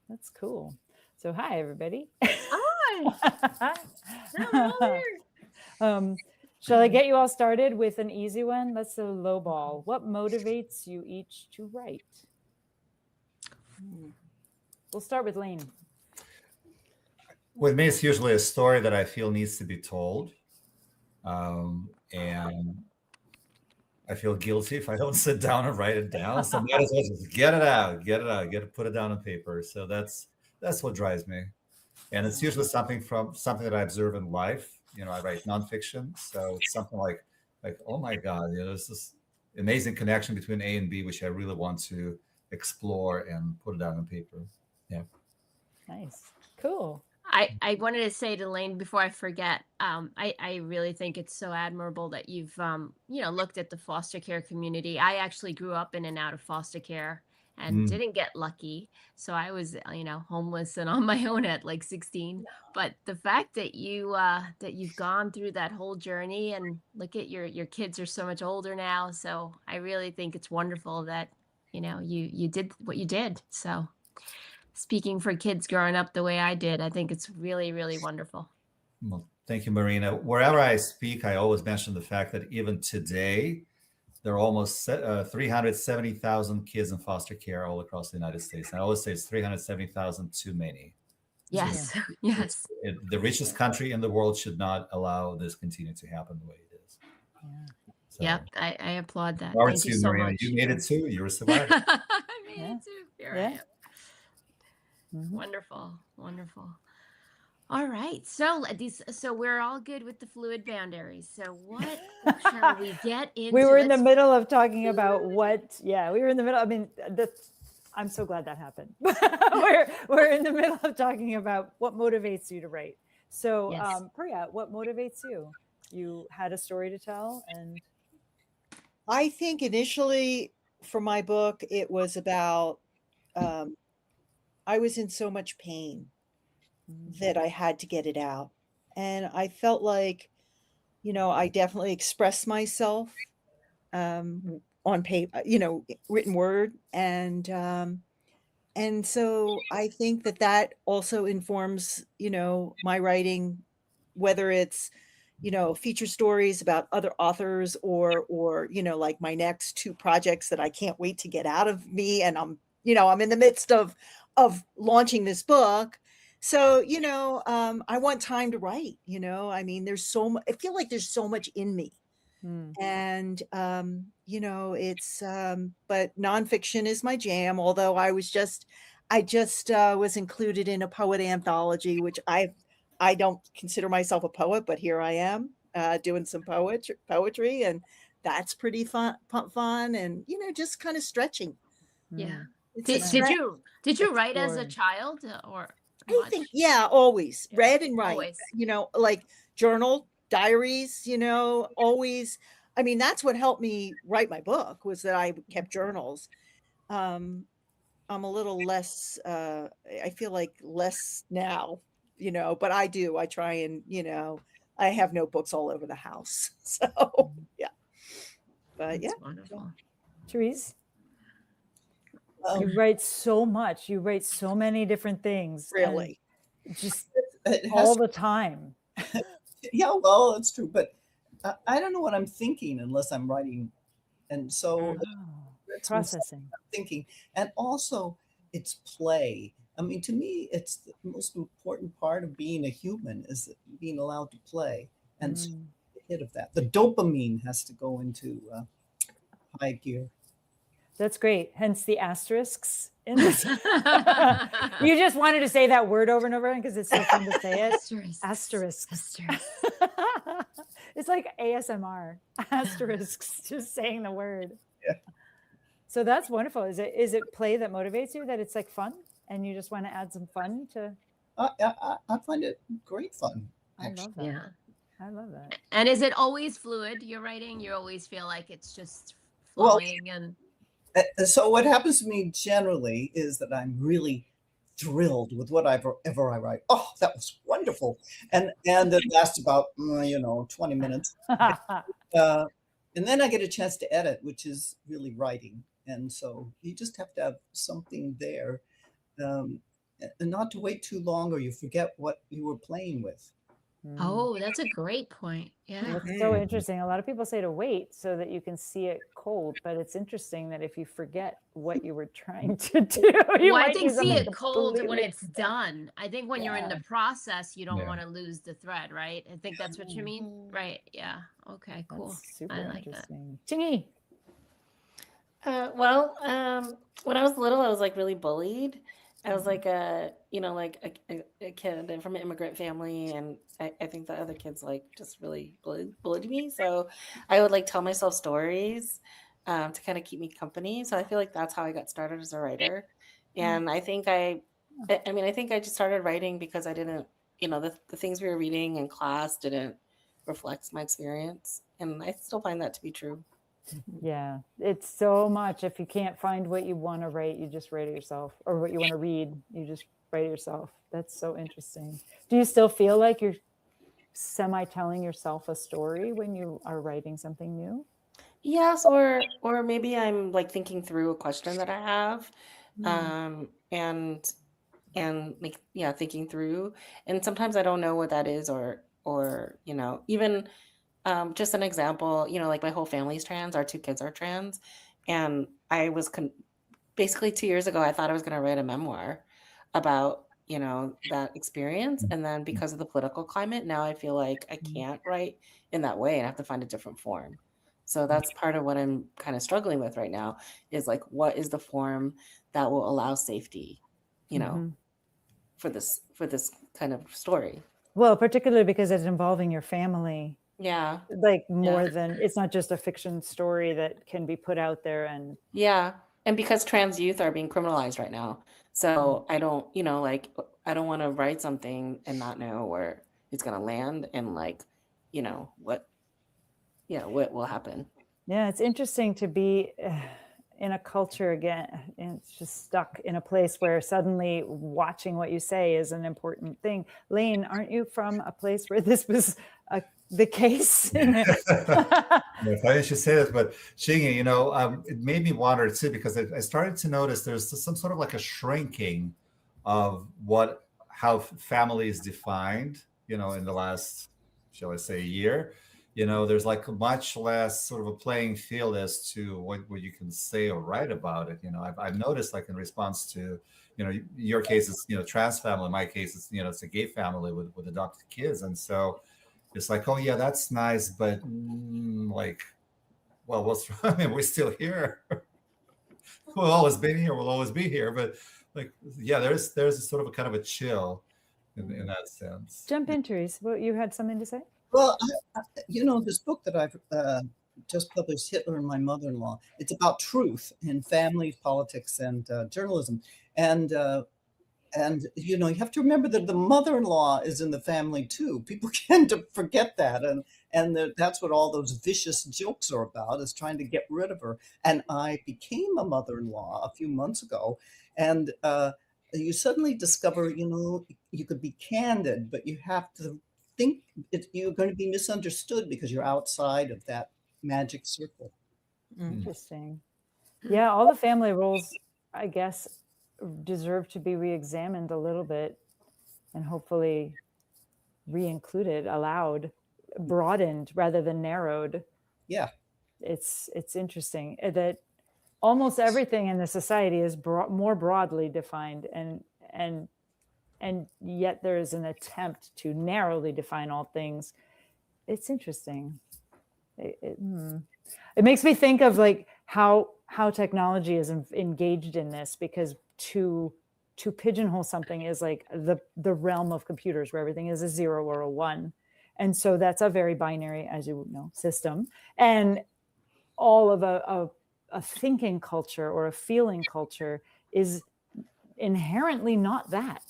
that's cool. So hi everybody. Hi. Shall I get you all started with an easy one? Let's do low ball. What motivates you each to write? We'll start with Lane. With me, it's usually a story that I feel needs to be told. And I feel guilty if I don't sit down and write it down. So might as well just get it out, put it down on paper. So that's what drives me. And it's usually something that I observe in life. I write nonfiction. So it's something like, oh my God, there's this amazing connection between A and B, which I really want to explore and put it down on paper. Yeah. Nice. Cool. I wanted to say to Lane before I forget, I really think it's so admirable that you've, looked at the foster care community. I actually grew up in and out of foster care and didn't get lucky. So I was, homeless and on my own at 16. But the fact that you've gone through that whole journey, and look at your kids are so much older now. So I really think it's wonderful that, you did what you did. So speaking for kids growing up the way I did, I think it's really, really wonderful. Well, thank you, Marina. Wherever I speak, I always mention the fact that even today, there are almost 370,000 kids in foster care all across the United States. And I always say it's 370,000 too many. Yes, yes. The richest country in the world should not allow this continue to happen the way it is. Yeah. So, Yep, I applaud that. Thank you so Marina. much. You made it too. You're a survivor. I made it too. Here I am. Mm-hmm. Wonderful, wonderful. All right, so we're all good with the fluid boundaries. So what shall we get into? We were in the middle of talking about what. Yeah, we were in the middle. I mean, I'm so glad that happened. we're in the middle of talking about what motivates you to write. So, Yes. Priya, what motivates you? You had a story to tell, and I think initially for my book, it was about I was in so much pain that I had to get it out. And I felt like, I definitely expressed myself on paper, written word. And so I think that also informs, my writing, whether it's, feature stories about other authors or, like my next 2 projects that I can't wait to get out of me. And I'm in the midst of launching this book. So, I want time to write, I mean, there's so much, I feel like there's so much in me. And, it's, but nonfiction is my jam, although I just was included in a poet anthology, which I don't consider myself a poet, but here I am, doing some poetry, and that's pretty fun, and, just kind of stretching. Yeah. It's Did, a did stretch. you did you write as a Exploring. child or I much? think, yeah, always Yeah, read and write, always. like journal, diaries, always. I mean, that's what helped me write my book, was that I kept journals. I'm a little less, I feel like less now, but I try and, I have notebooks all over the house. So, yeah. But That's yeah. wonderful. Therese, Um, you write so much. You write so many different things. and Really. just it has all to, the time. yeah, well, it's true, but I don't know what I'm thinking unless I'm writing, and so that's when Processing. I'm thinking. And also, it's play. I mean, to me, it's the most important part of being a human is being allowed to play, and so the hit of that, the dopamine has to go into high gear. That's great. Hence the asterisks in this. You just wanted to say that word over and over again because it's so fun to say it. Asterisks. It's like ASMR. Asterisks. Just saying the word. Yeah. So that's wonderful. Is it play that motivates you? That it's like fun, and you just want to add some fun to? I find it great fun. I Actually. love that. Yeah. I love that. And is it always fluid, your writing? You always feel like it's just Well, flowing and So what happens to me generally is that I'm really thrilled with whatever I write. Oh, that was wonderful, and it lasts about 20 minutes, and then I get a chance to edit, which is really writing. And so you just have to have something there, and not to wait too long, or you forget what you were playing with. oh, that's a great point. Yeah. That's so interesting. A lot of people say to wait so that you can see it cold, but it's interesting that if you forget what you were trying to do, you Well, I might think do see something it cold when completely- it's done. I think when you're in the process, you don't Yeah. want to lose the thread, right? I think that's what you mean, right? Yeah. Okay. Cool. That's super I like that. interesting. Ching-in. When I was little, I was like really bullied. I was like a kid from an immigrant family, and I think the other kids like just really bullied me. So I would like tell myself stories to kind of keep me company. So I feel like that's how I got started as a writer. And I think I think I just started writing because I didn't, the things we were reading in class didn't reflect my experience, and I still find that to be true. Yeah, it's so much. If you can't find what you want to write, you just write it yourself, or what you want to read, you just write it yourself. That's so interesting. Do you still feel like you're semi-telling yourself a story when you are writing something new? Yes, or maybe I'm like thinking through a question that I have, and like thinking through, and sometimes I don't know what that is, or even just an example, like my whole family's trans, our 2 kids are trans, and I was basically 2 years ago I thought I was going to write a memoir about that experience, and then because of the political climate now I feel like I can't write in that way and I have to find a different form. So that's part of what I'm kind of struggling with right now, is like, what is the form that will allow safety, for this kind of story. Well, particularly because it's involving your family. Yeah. Like more than, it's not just a fiction story that can be put out there. And yeah. And because trans youth are being criminalized right now. So I don't, I don't want to write something and not know where it's going to land, and like, what will happen. Yeah, it's interesting to be in a culture again, and it's just stuck in a place where suddenly watching what you say is an important thing. Lane, aren't you from a place where this was the case? Yeah, funny you should say this, but Ching-in, it made me wonder too, because I started to notice there's some sort of like a shrinking of how family is defined, in the last shall I say, a year, there's like much less sort of a playing field as to what you can say or write about it. I've noticed, like, in response to, your case is, trans family. In my case, it's a gay family with adopted kids. And so it's like, oh yeah, that's nice. But like, well, what's wrong? I mean, we're still here. We've always been here. We'll always be here. But like, yeah, there's a sort of a kind of a chill in that sense. Jump in, Terese. Well, you had something to say? Well, this book that I've just published, Hitler and My Mother-in-Law, it's about truth in family, politics, and journalism. And you have to remember that the mother-in-law is in the family too. People tend to forget that. And that's what all those vicious jokes are about, is trying to get rid of her. And I became a mother-in-law a few months ago. And you suddenly discover, you could be candid, but you have to think you're going to be misunderstood because you're outside of that magic circle. Interesting. Yeah, all the family roles, I guess, deserve to be re-examined a little bit and hopefully re-included, allowed, broadened rather than narrowed. Yeah. It's interesting that almost everything in the society is more broadly defined, and yet there is an attempt to narrowly define all things. It's interesting. It makes me think of like how technology is engaged in this, because to pigeonhole something is like the realm of computers, where everything is a 0 or a 1. And so that's a very binary, as you know, system. And all of a thinking culture or a feeling culture is inherently not that,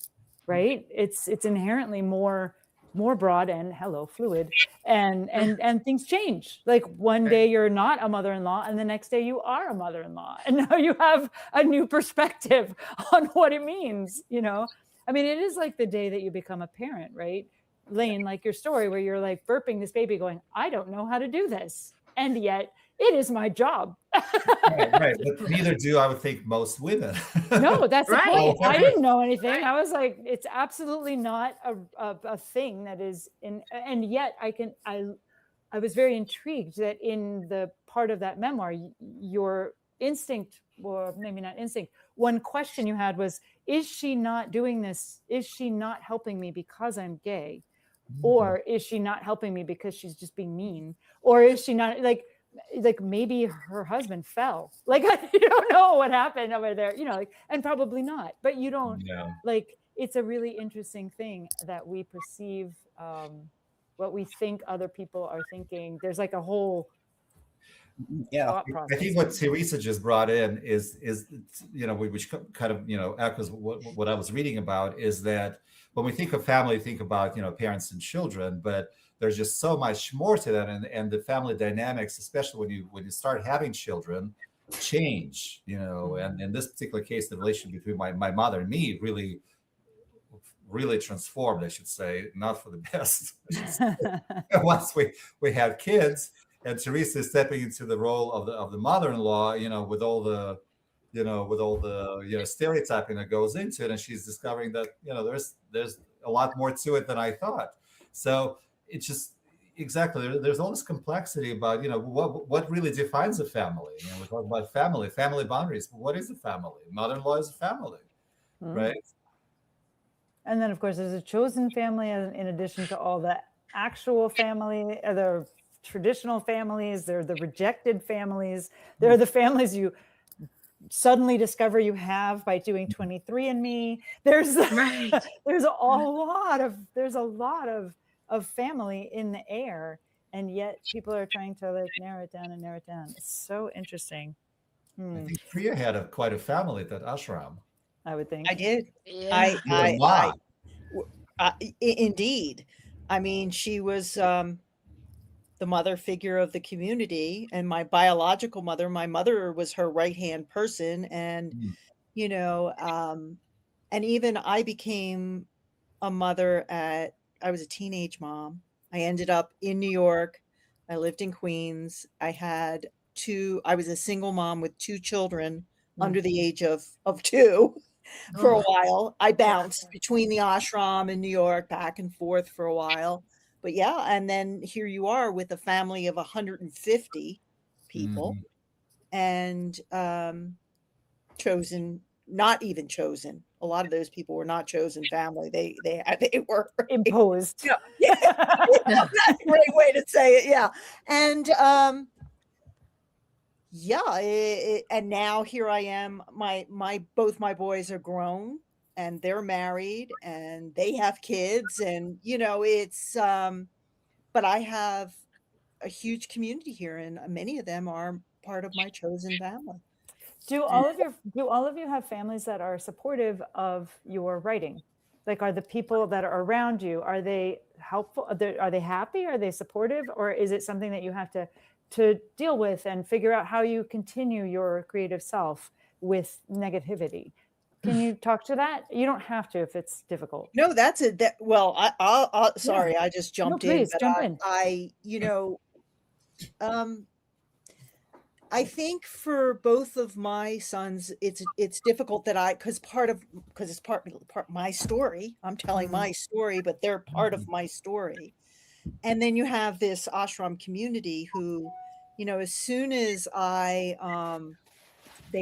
right? It's inherently more broad and fluid, and things change. Like one day you're not a mother-in-law, and the next day you are a mother-in-law, and now you have a new perspective on what it means. I mean, it is like the day that you become a parent, right? Lane, like your story where you're like burping this baby going, I don't know how to do this, and yet it is my job. Right. But neither do, I would think, most women. No, that's the Right. point. I didn't know anything. I was like, it's absolutely not a thing that is in, and yet I was very intrigued that in the part of that memoir, your instinct, or maybe not instinct, one question you had was, is she not doing this? Is she not helping me because I'm gay? Or is she not helping me because she's just being mean? Or is she not like maybe her husband fell? Like, you don't know what happened over there, and probably not, but you don't like, it's a really interesting thing that we perceive what we think other people are thinking. There's like a whole thought process. I think what Teresa just brought in is which kind of echoes what I was reading about, is that when we think of family, think about parents and children, but there's just so much more to that, and the family dynamics, especially when you start having children, change. And in this particular case, the relationship between my mother and me really transformed, I should say, not for the best. Once we had kids, and Teresa is stepping into the role of the mother-in-law, with all the stereotyping that goes into it, and she's discovering that there's a lot more to it than I thought. So it's just exactly, there's all this complexity about what really defines a family. We talk about family boundaries. What is a family? Mother-in-law is a family, right? And then of course there's a chosen family, in addition to all the actual family, the traditional families. There are the rejected families. There are the families you suddenly discover you have by doing 23andMe. There's a lot of family in the air, and yet people are trying to like narrow it down. It's so interesting. I think Priya had quite a family at that ashram. I would think. I did. Yeah. Indeed. I mean, she was the mother figure of the community, and my biological mother, my mother was her right-hand person. And, and even I became a mother I was a teenage mom. I ended up in New York. I lived in Queens. I was a single mom with 2 children under the age of 2 for a while. I bounced between the ashram and New York, back and forth for a while. but yeah, and then here you are with a family of 150 people, and not even chosen. A lot of those people were not chosen family. They were Imposed. yeah, that's a great way to say it. Yeah, and and now here I am. Both my boys are grown and they're married and they have kids, and it's but I have a huge community here, and many of them are part of my chosen family. Do all of you have families that are supportive of your writing? Like, are the people that are around you, are they helpful? Are they happy? Are they supportive? Or is it something that you have to deal with and figure out how you continue your creative self with negativity? Can you talk to that? You don't have to if it's difficult. No, that's it. Well, I'll sorry, I just jumped in. Please But jump in. I think for both of my sons, it's difficult that because it's part my story. I'm telling my story, but they're part of my story. And then you have this ashram community who, as soon as they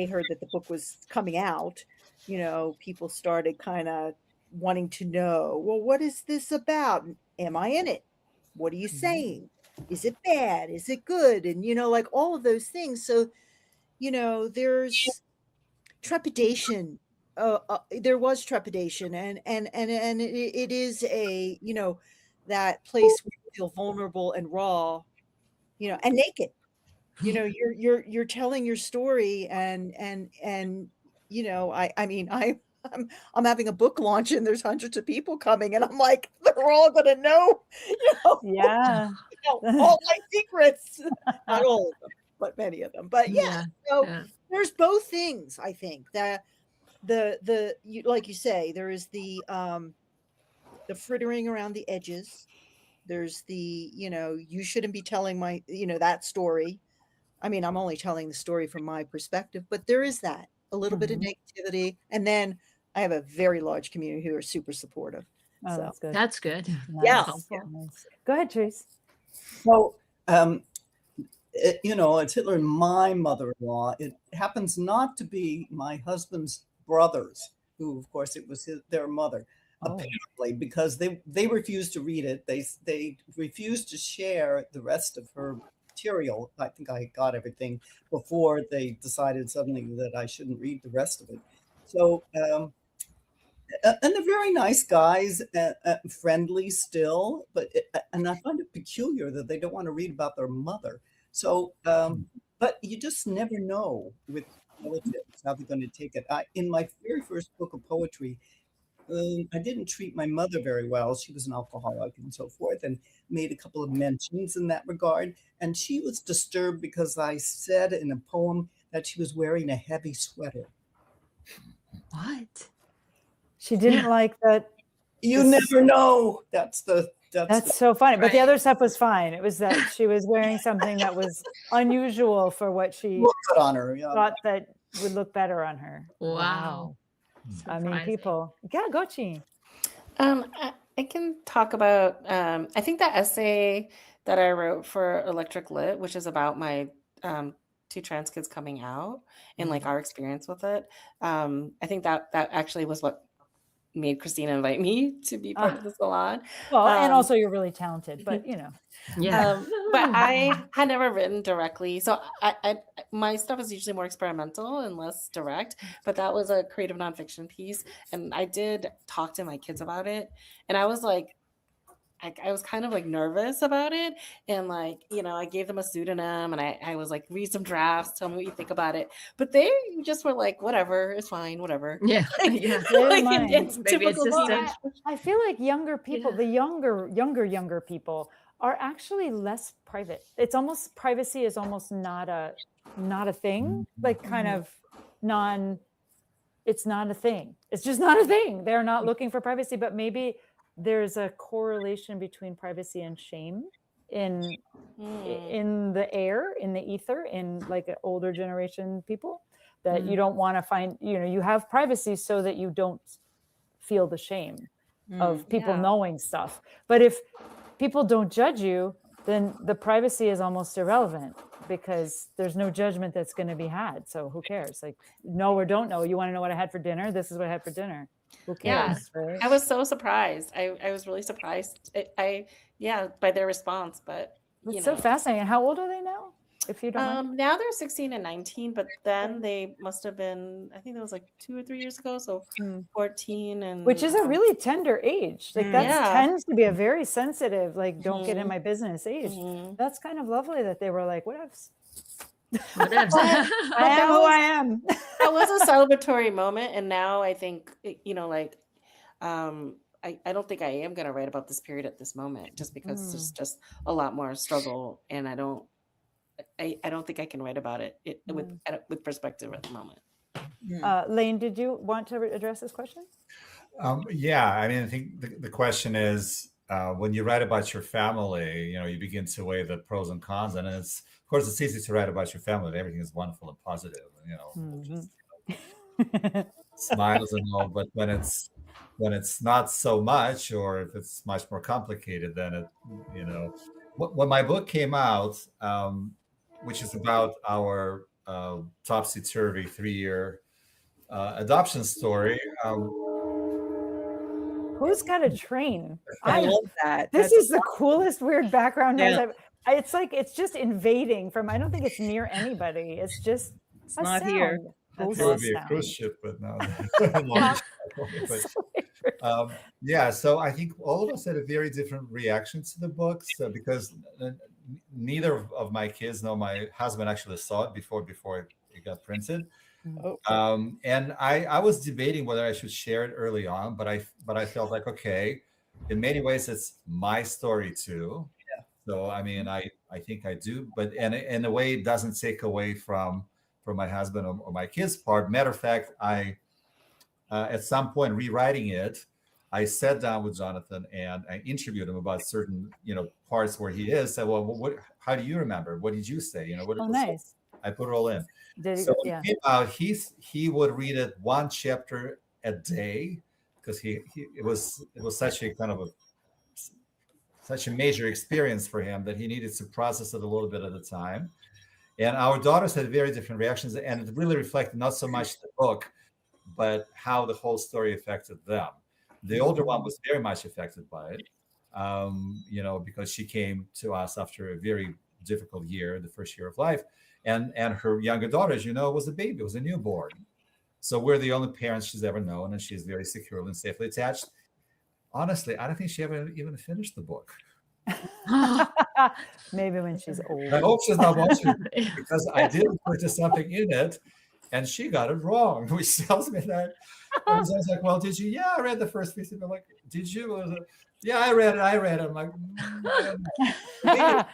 heard that the book was coming out, people started kind of wanting to know, well, what is this about? Am I in it? What are you saying? Is it bad? Is it good? And, like all of those things. So, there's trepidation. There was trepidation, and it is a, that place where you feel vulnerable and raw, and naked. You're telling your story, and I mean, I'm having a book launch and there's hundreds of people coming, and I'm like, they're all gonna know, Yeah. all my secrets. Not all of them, but many of them. But so there's both things. I think that like you say, there is the frittering around the edges. There's the, you shouldn't be telling my, that story. I mean, I'm only telling the story from my perspective, but there is that a little bit of negativity. And then I have a very large community who are super supportive. Oh, So that's good. That's good. yeah. Nice. Go ahead, Terese. So, it's Hitler and my mother-in-law. It happens not to be my husband's brothers, who, of course, it was their mother, apparently, because they refused to read it. They refused to share the rest of her material. I think I got everything before they decided suddenly that I shouldn't read the rest of it. So, and they're very nice guys, friendly still, and I find it peculiar that they don't want to read about their mother. So, but you just never know with relatives how they're going to take it. In my very first book of poetry, I didn't treat my mother very well. She was an alcoholic and so forth, and made a couple of mentions in that regard. And she was disturbed because I said in a poem that she was wearing a heavy sweater. What? She didn't like that. You never know. That's so funny. But the other stuff was fine. It was that she was wearing something that was unusual for what she on her. Yeah. thought that would look better on her. Wow. I mean, people. Yeah, go Ching. I can talk about, I think that essay that I wrote for Electric Lit, which is about my two trans kids coming out and like our experience with it. I think that actually was what made Christina invite me to be part of the salon. Well, and also you're really talented, but but I had never written directly. So I my stuff is usually more experimental and less direct, but that was a creative nonfiction piece. And I did talk to my kids about it. And I was like, I was kind of like nervous about it. And like, I gave them a pseudonym and I was like, read some drafts, tell me what you think about it. But they just were like, whatever, it's fine, whatever. Yeah. It's typical. I feel like younger people, the younger people are actually less private. It's almost, privacy is almost not a thing, like kind of it's not a thing. It's just not a thing. They're not looking for privacy, but maybe there's a correlation between privacy and shame in the air, in the ether, in like older generation people, that you don't want to find, you have privacy so that you don't feel the shame of people knowing stuff. But if people don't judge you, then the privacy is almost irrelevant because there's no judgment that's going to be had. So who cares? Like, know or don't know. You want to know what I had for dinner? This is what I had for dinner. Who Yeah. cares? Right? I was so surprised. I was really surprised. By their response, but It's so fascinating. How old are they now? If you don't mind. now they're 16 and 19, but then they must have been, I think that was like 2 or 3 years ago. So 14 and Which is a really tender age. Like that Yeah. tends to be a very sensitive, like, don't get in Mhm. my business age. Mhm. That's kind of lovely that they were like, whatevs. Whatevs. I am who I am. That was a celebratory moment, and now I think I don't think I am going to write about this period at this moment, just because there's just a lot more struggle, and I don't think I can write about it with perspective at the moment. Lane, did you want to address this question? Yeah, I mean, I think the question is, when you write about your family, you begin to weigh the pros and cons, and of course, it's easy to write about your family. Everything is wonderful and positive, just, smiles and all. But when it's not so much, or if it's much more complicated, then when my book came out, which is about our topsy-turvy 3-year adoption story. Who's got a train? I love that. This is the coolest weird background noise. Yeah. It's like it's just invading from. I don't think it's near anybody. It's just It's not here. It would be a cruise ship, but no. Yeah, so I think all of us had a very different reaction to the book. So because neither of my kids, no, my husband actually saw it before it got printed. And I was debating whether I should share it early on, but I felt like, okay, in many ways it's my story too. Yeah. So I mean, I think I do, but in a way it doesn't take away from my husband or my kids' part. Matter of fact, I at some point rewriting it, I sat down with Jonathan and I interviewed him about certain parts where he is. Said, well, how do you remember? What did you say? Nice. I put it all in. So when it came out, he would read it one chapter a day because it was such a kind of such a major experience for him that he needed to process it a little bit at a time. And our daughters had very different reactions, and it really reflected not so much the book, but how the whole story affected them. The older one was very much affected by it, because she came to us after a very difficult year, the first year of life. And her younger daughter, as you know, was a baby, was a newborn. So we're the only parents she's ever known, and she's very securely and safely attached. Honestly, I don't think she ever even finished the book. Maybe when she's old. I hope she's not watching because I did put something in it, and she got it wrong, which tells me that. I was like, well, did you? Yeah, I read the first piece of it. Like, did you? Yeah, I read it. I'm like, I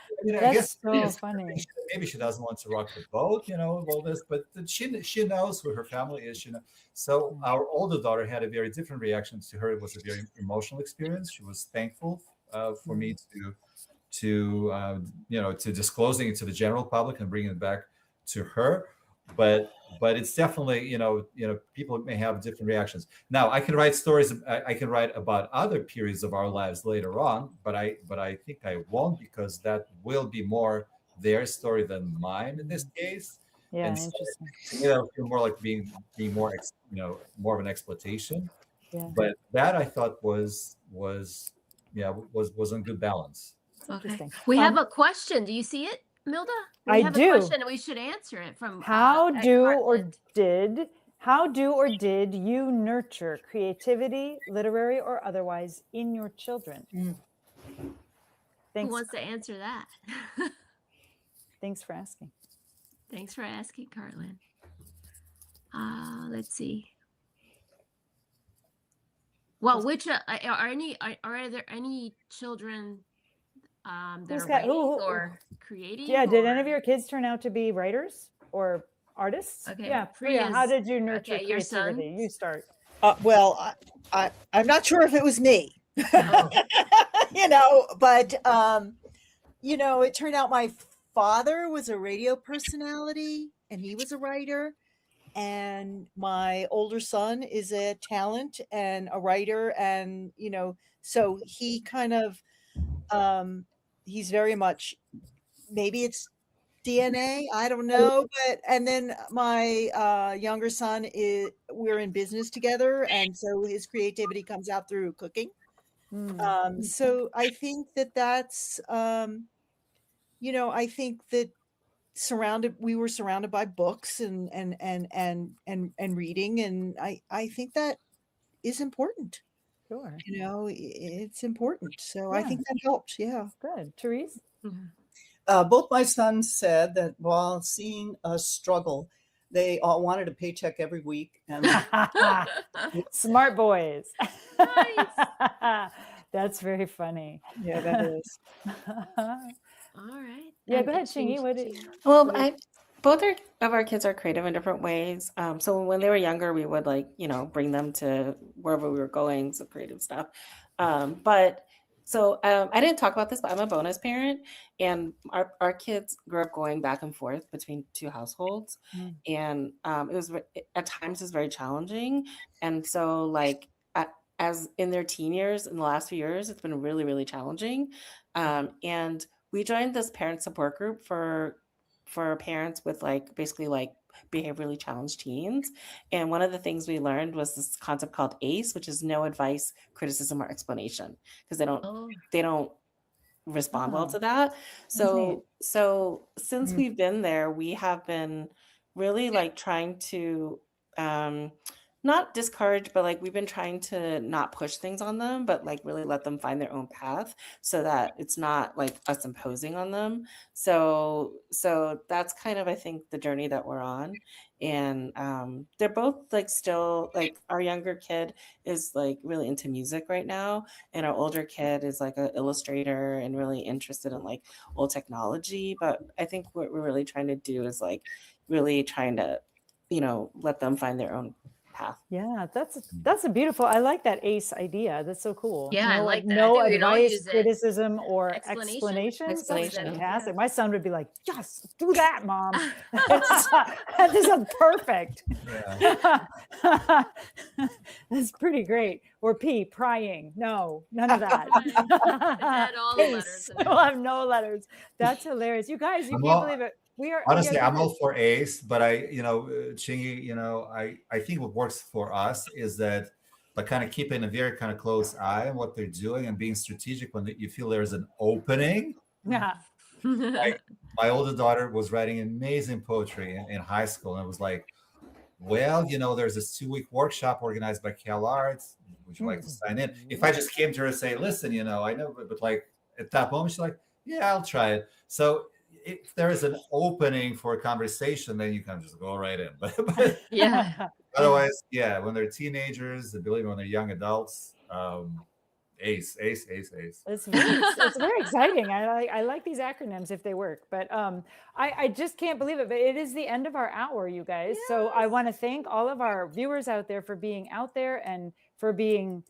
guess so funny. Maybe she doesn't want to rock the boat, all this, but she knows who her family is, So our older daughter had a very different reaction to her. It was a very emotional experience. She was thankful for me to disclosing it to the general public and bringing it back to her. But it's definitely, people may have different reactions. Now, I can write stories. I can write about other periods of our lives later on, but I think I won't, because that will be more their story than mine in this case. Yeah, and interesting. So, it'll feel more like being more, more of an exploitation. Yeah. But that I thought was in good balance. Okay. We have a question. Do you see it, Milda? I have do. A question and we should answer it from how do or did you nurture creativity, literary or otherwise, in your children? Who wants to answer that? Thanks for asking. Thanks for asking, Carlin. Let's see. Well, which are there any children that are writing or creating? Yeah, did any of your kids turn out to be writers or artists? Okay. Yeah, Priya, how did you nurture your son? creativity? You start. Well, I'm not sure if it was me, Oh. but it turned out my father was a radio personality and he was a writer, and my older son is a talent and a writer, and so he kind of He's very much, maybe it's DNA, I don't know, but and then my younger son we're in business together, and so his creativity comes out through cooking. So I think that's I think that we were surrounded by books and reading, and I think that is important. Sure. It's important. So I Yeah. think that helped. Yeah. Good. Terese? Both my sons said that while seeing us struggle, they all wanted a paycheck every week. And Smart boys. Nice. That's very funny. Yeah, that is. All right. Yeah, And go ahead, Ching- Chingy. What did, Well, what did- both of our kids are creative in different ways. So when they were younger, we would bring them to wherever we were going, some creative stuff. I didn't talk about this, but I'm a bonus parent, and our kids grew up going back and forth between two households, and it was at times it's very challenging. And so as in their teen years, in the last few years, it's been really, really challenging. And we joined this parent support group for parents with basically behaviorally challenged teens. And one of the things we learned was this concept called ACE, which is no advice, criticism, or explanation, because they don't respond well to that. So since we've been there, we have been really trying to not discourage, but we've been trying to not push things on them, but really let them find their own path, so that it's not us imposing on them. So that's kind of, I think, the journey that we're on. And they're both still our younger kid is really into music right now, and our older kid is an illustrator and really interested in old technology. But I think what we're really trying to do is really trying to let them find their own path. Yeah, that's a beautiful. I like that ACE idea. That's so cool. Yeah, I like that. I No think we could all advice, use it. criticism, or Explanation. explanations. That's Explanation. fantastic. My son would be like, "Yes, do that, Mom." This is perfect. Yeah. That's pretty great. Or P, prying. No, none of that. Add all the ACE. letters in there. We'll have no letters. That's hilarious. You guys, you can't believe it. Honestly, I'm all for ACE, but Chingy, I think what works for us is that by kind of keeping a very kind of close eye on what they're doing and being strategic when you feel there's an opening. Yeah. My older daughter was writing amazing poetry in high school, and it was like, well, there's this 2-week workshop organized by CalArts. Would you like to sign in? If I just came to her and say, listen, I know, but at that moment, she's like, yeah, I'll try it. So if there is an opening for a conversation, then you can just go right in. But Yeah. otherwise, yeah, when they're teenagers, when they're young adults, ACE. It's very exciting. I like these acronyms if they work, but I just can't believe it. But it is the end of our hour, you guys. Yes. So I want to thank all of our viewers out there for being out there and for being,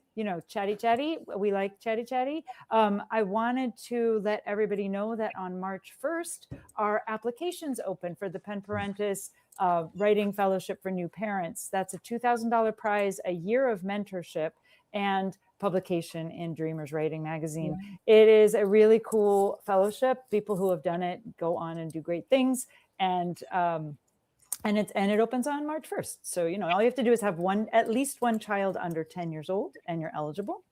chatty. We like chatty. I wanted to let everybody know that on March 1st, our applications open for the Pen Parentis Writing Fellowship for New Parents. That's a $2,000 prize, a year of mentorship, and publication in Dreamers Writing Magazine. Yeah. It is a really cool fellowship. People who have done it go on and do great things. And it opens on March 1st. So, all you have to do is have at least one child under 10 years old, and you're eligible.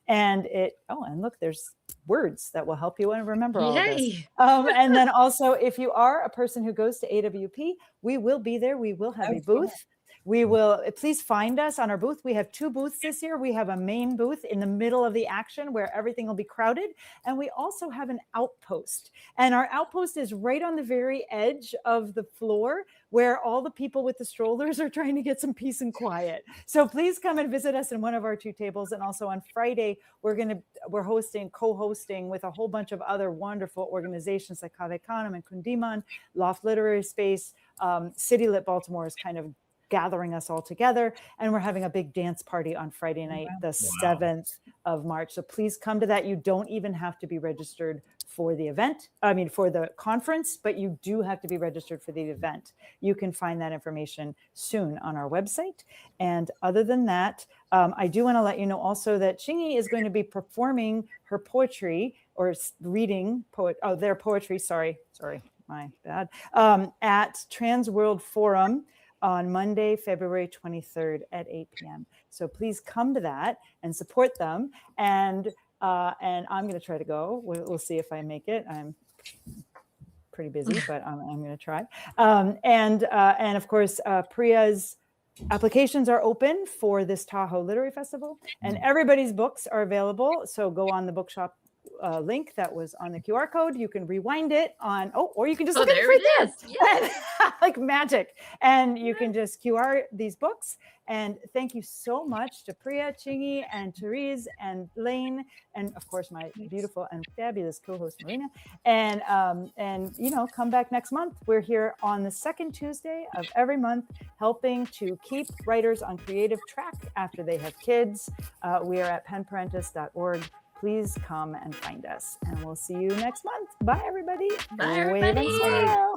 And and look, there's words that will help you remember all of this. And then also, if you are a person who goes to AWP, we will be there. We will have a booth. We will, please find us on our booth. We have 2 booths this year. We have a main booth in the middle of the action where everything will be crowded. And we also have an outpost. And our outpost is right on the very edge of the floor where all the people with the strollers are trying to get some peace and quiet. So please come and visit us in one of our 2 tables. And also on Friday, we're co-hosting with a whole bunch of other wonderful organizations like Kave Kanam and Kundiman, Loft Literary Space, City Lit Baltimore is kind of gathering us all together. And we're having a big dance party on Friday night, the 7th of March. So please come to that. You don't even have to be registered for the event, for the conference, but you do have to be registered for the event. You can find that information soon on our website. And other than that, I do want to let you know also that Chingy is going to be performing her poetry or reading their poetry. Sorry, my bad. At Trans World Forum on Monday, February 23rd at 8 p.m. So please come to that and support them. And I'm going to try to go. We'll see if I make it. I'm pretty busy, but I'm going to try. And of course, Priya's applications are open for this Tahoe Literary Festival, and everybody's books are available. So go on the bookshop link that was on the QR code. You can rewind it or you can just look at it right there. Yes. Like magic. And you can just QR these books. And thank you so much to Priya, Chingy, and Terese, and Lane, and of course my beautiful and fabulous co-host Marina. And come back next month. We're here on the second Tuesday of every month, helping to keep writers on creative track after they have kids. We are at penparentis.org. Please come and find us, and we'll see you next month. Bye, everybody. Bye, everybody. Wave and smile.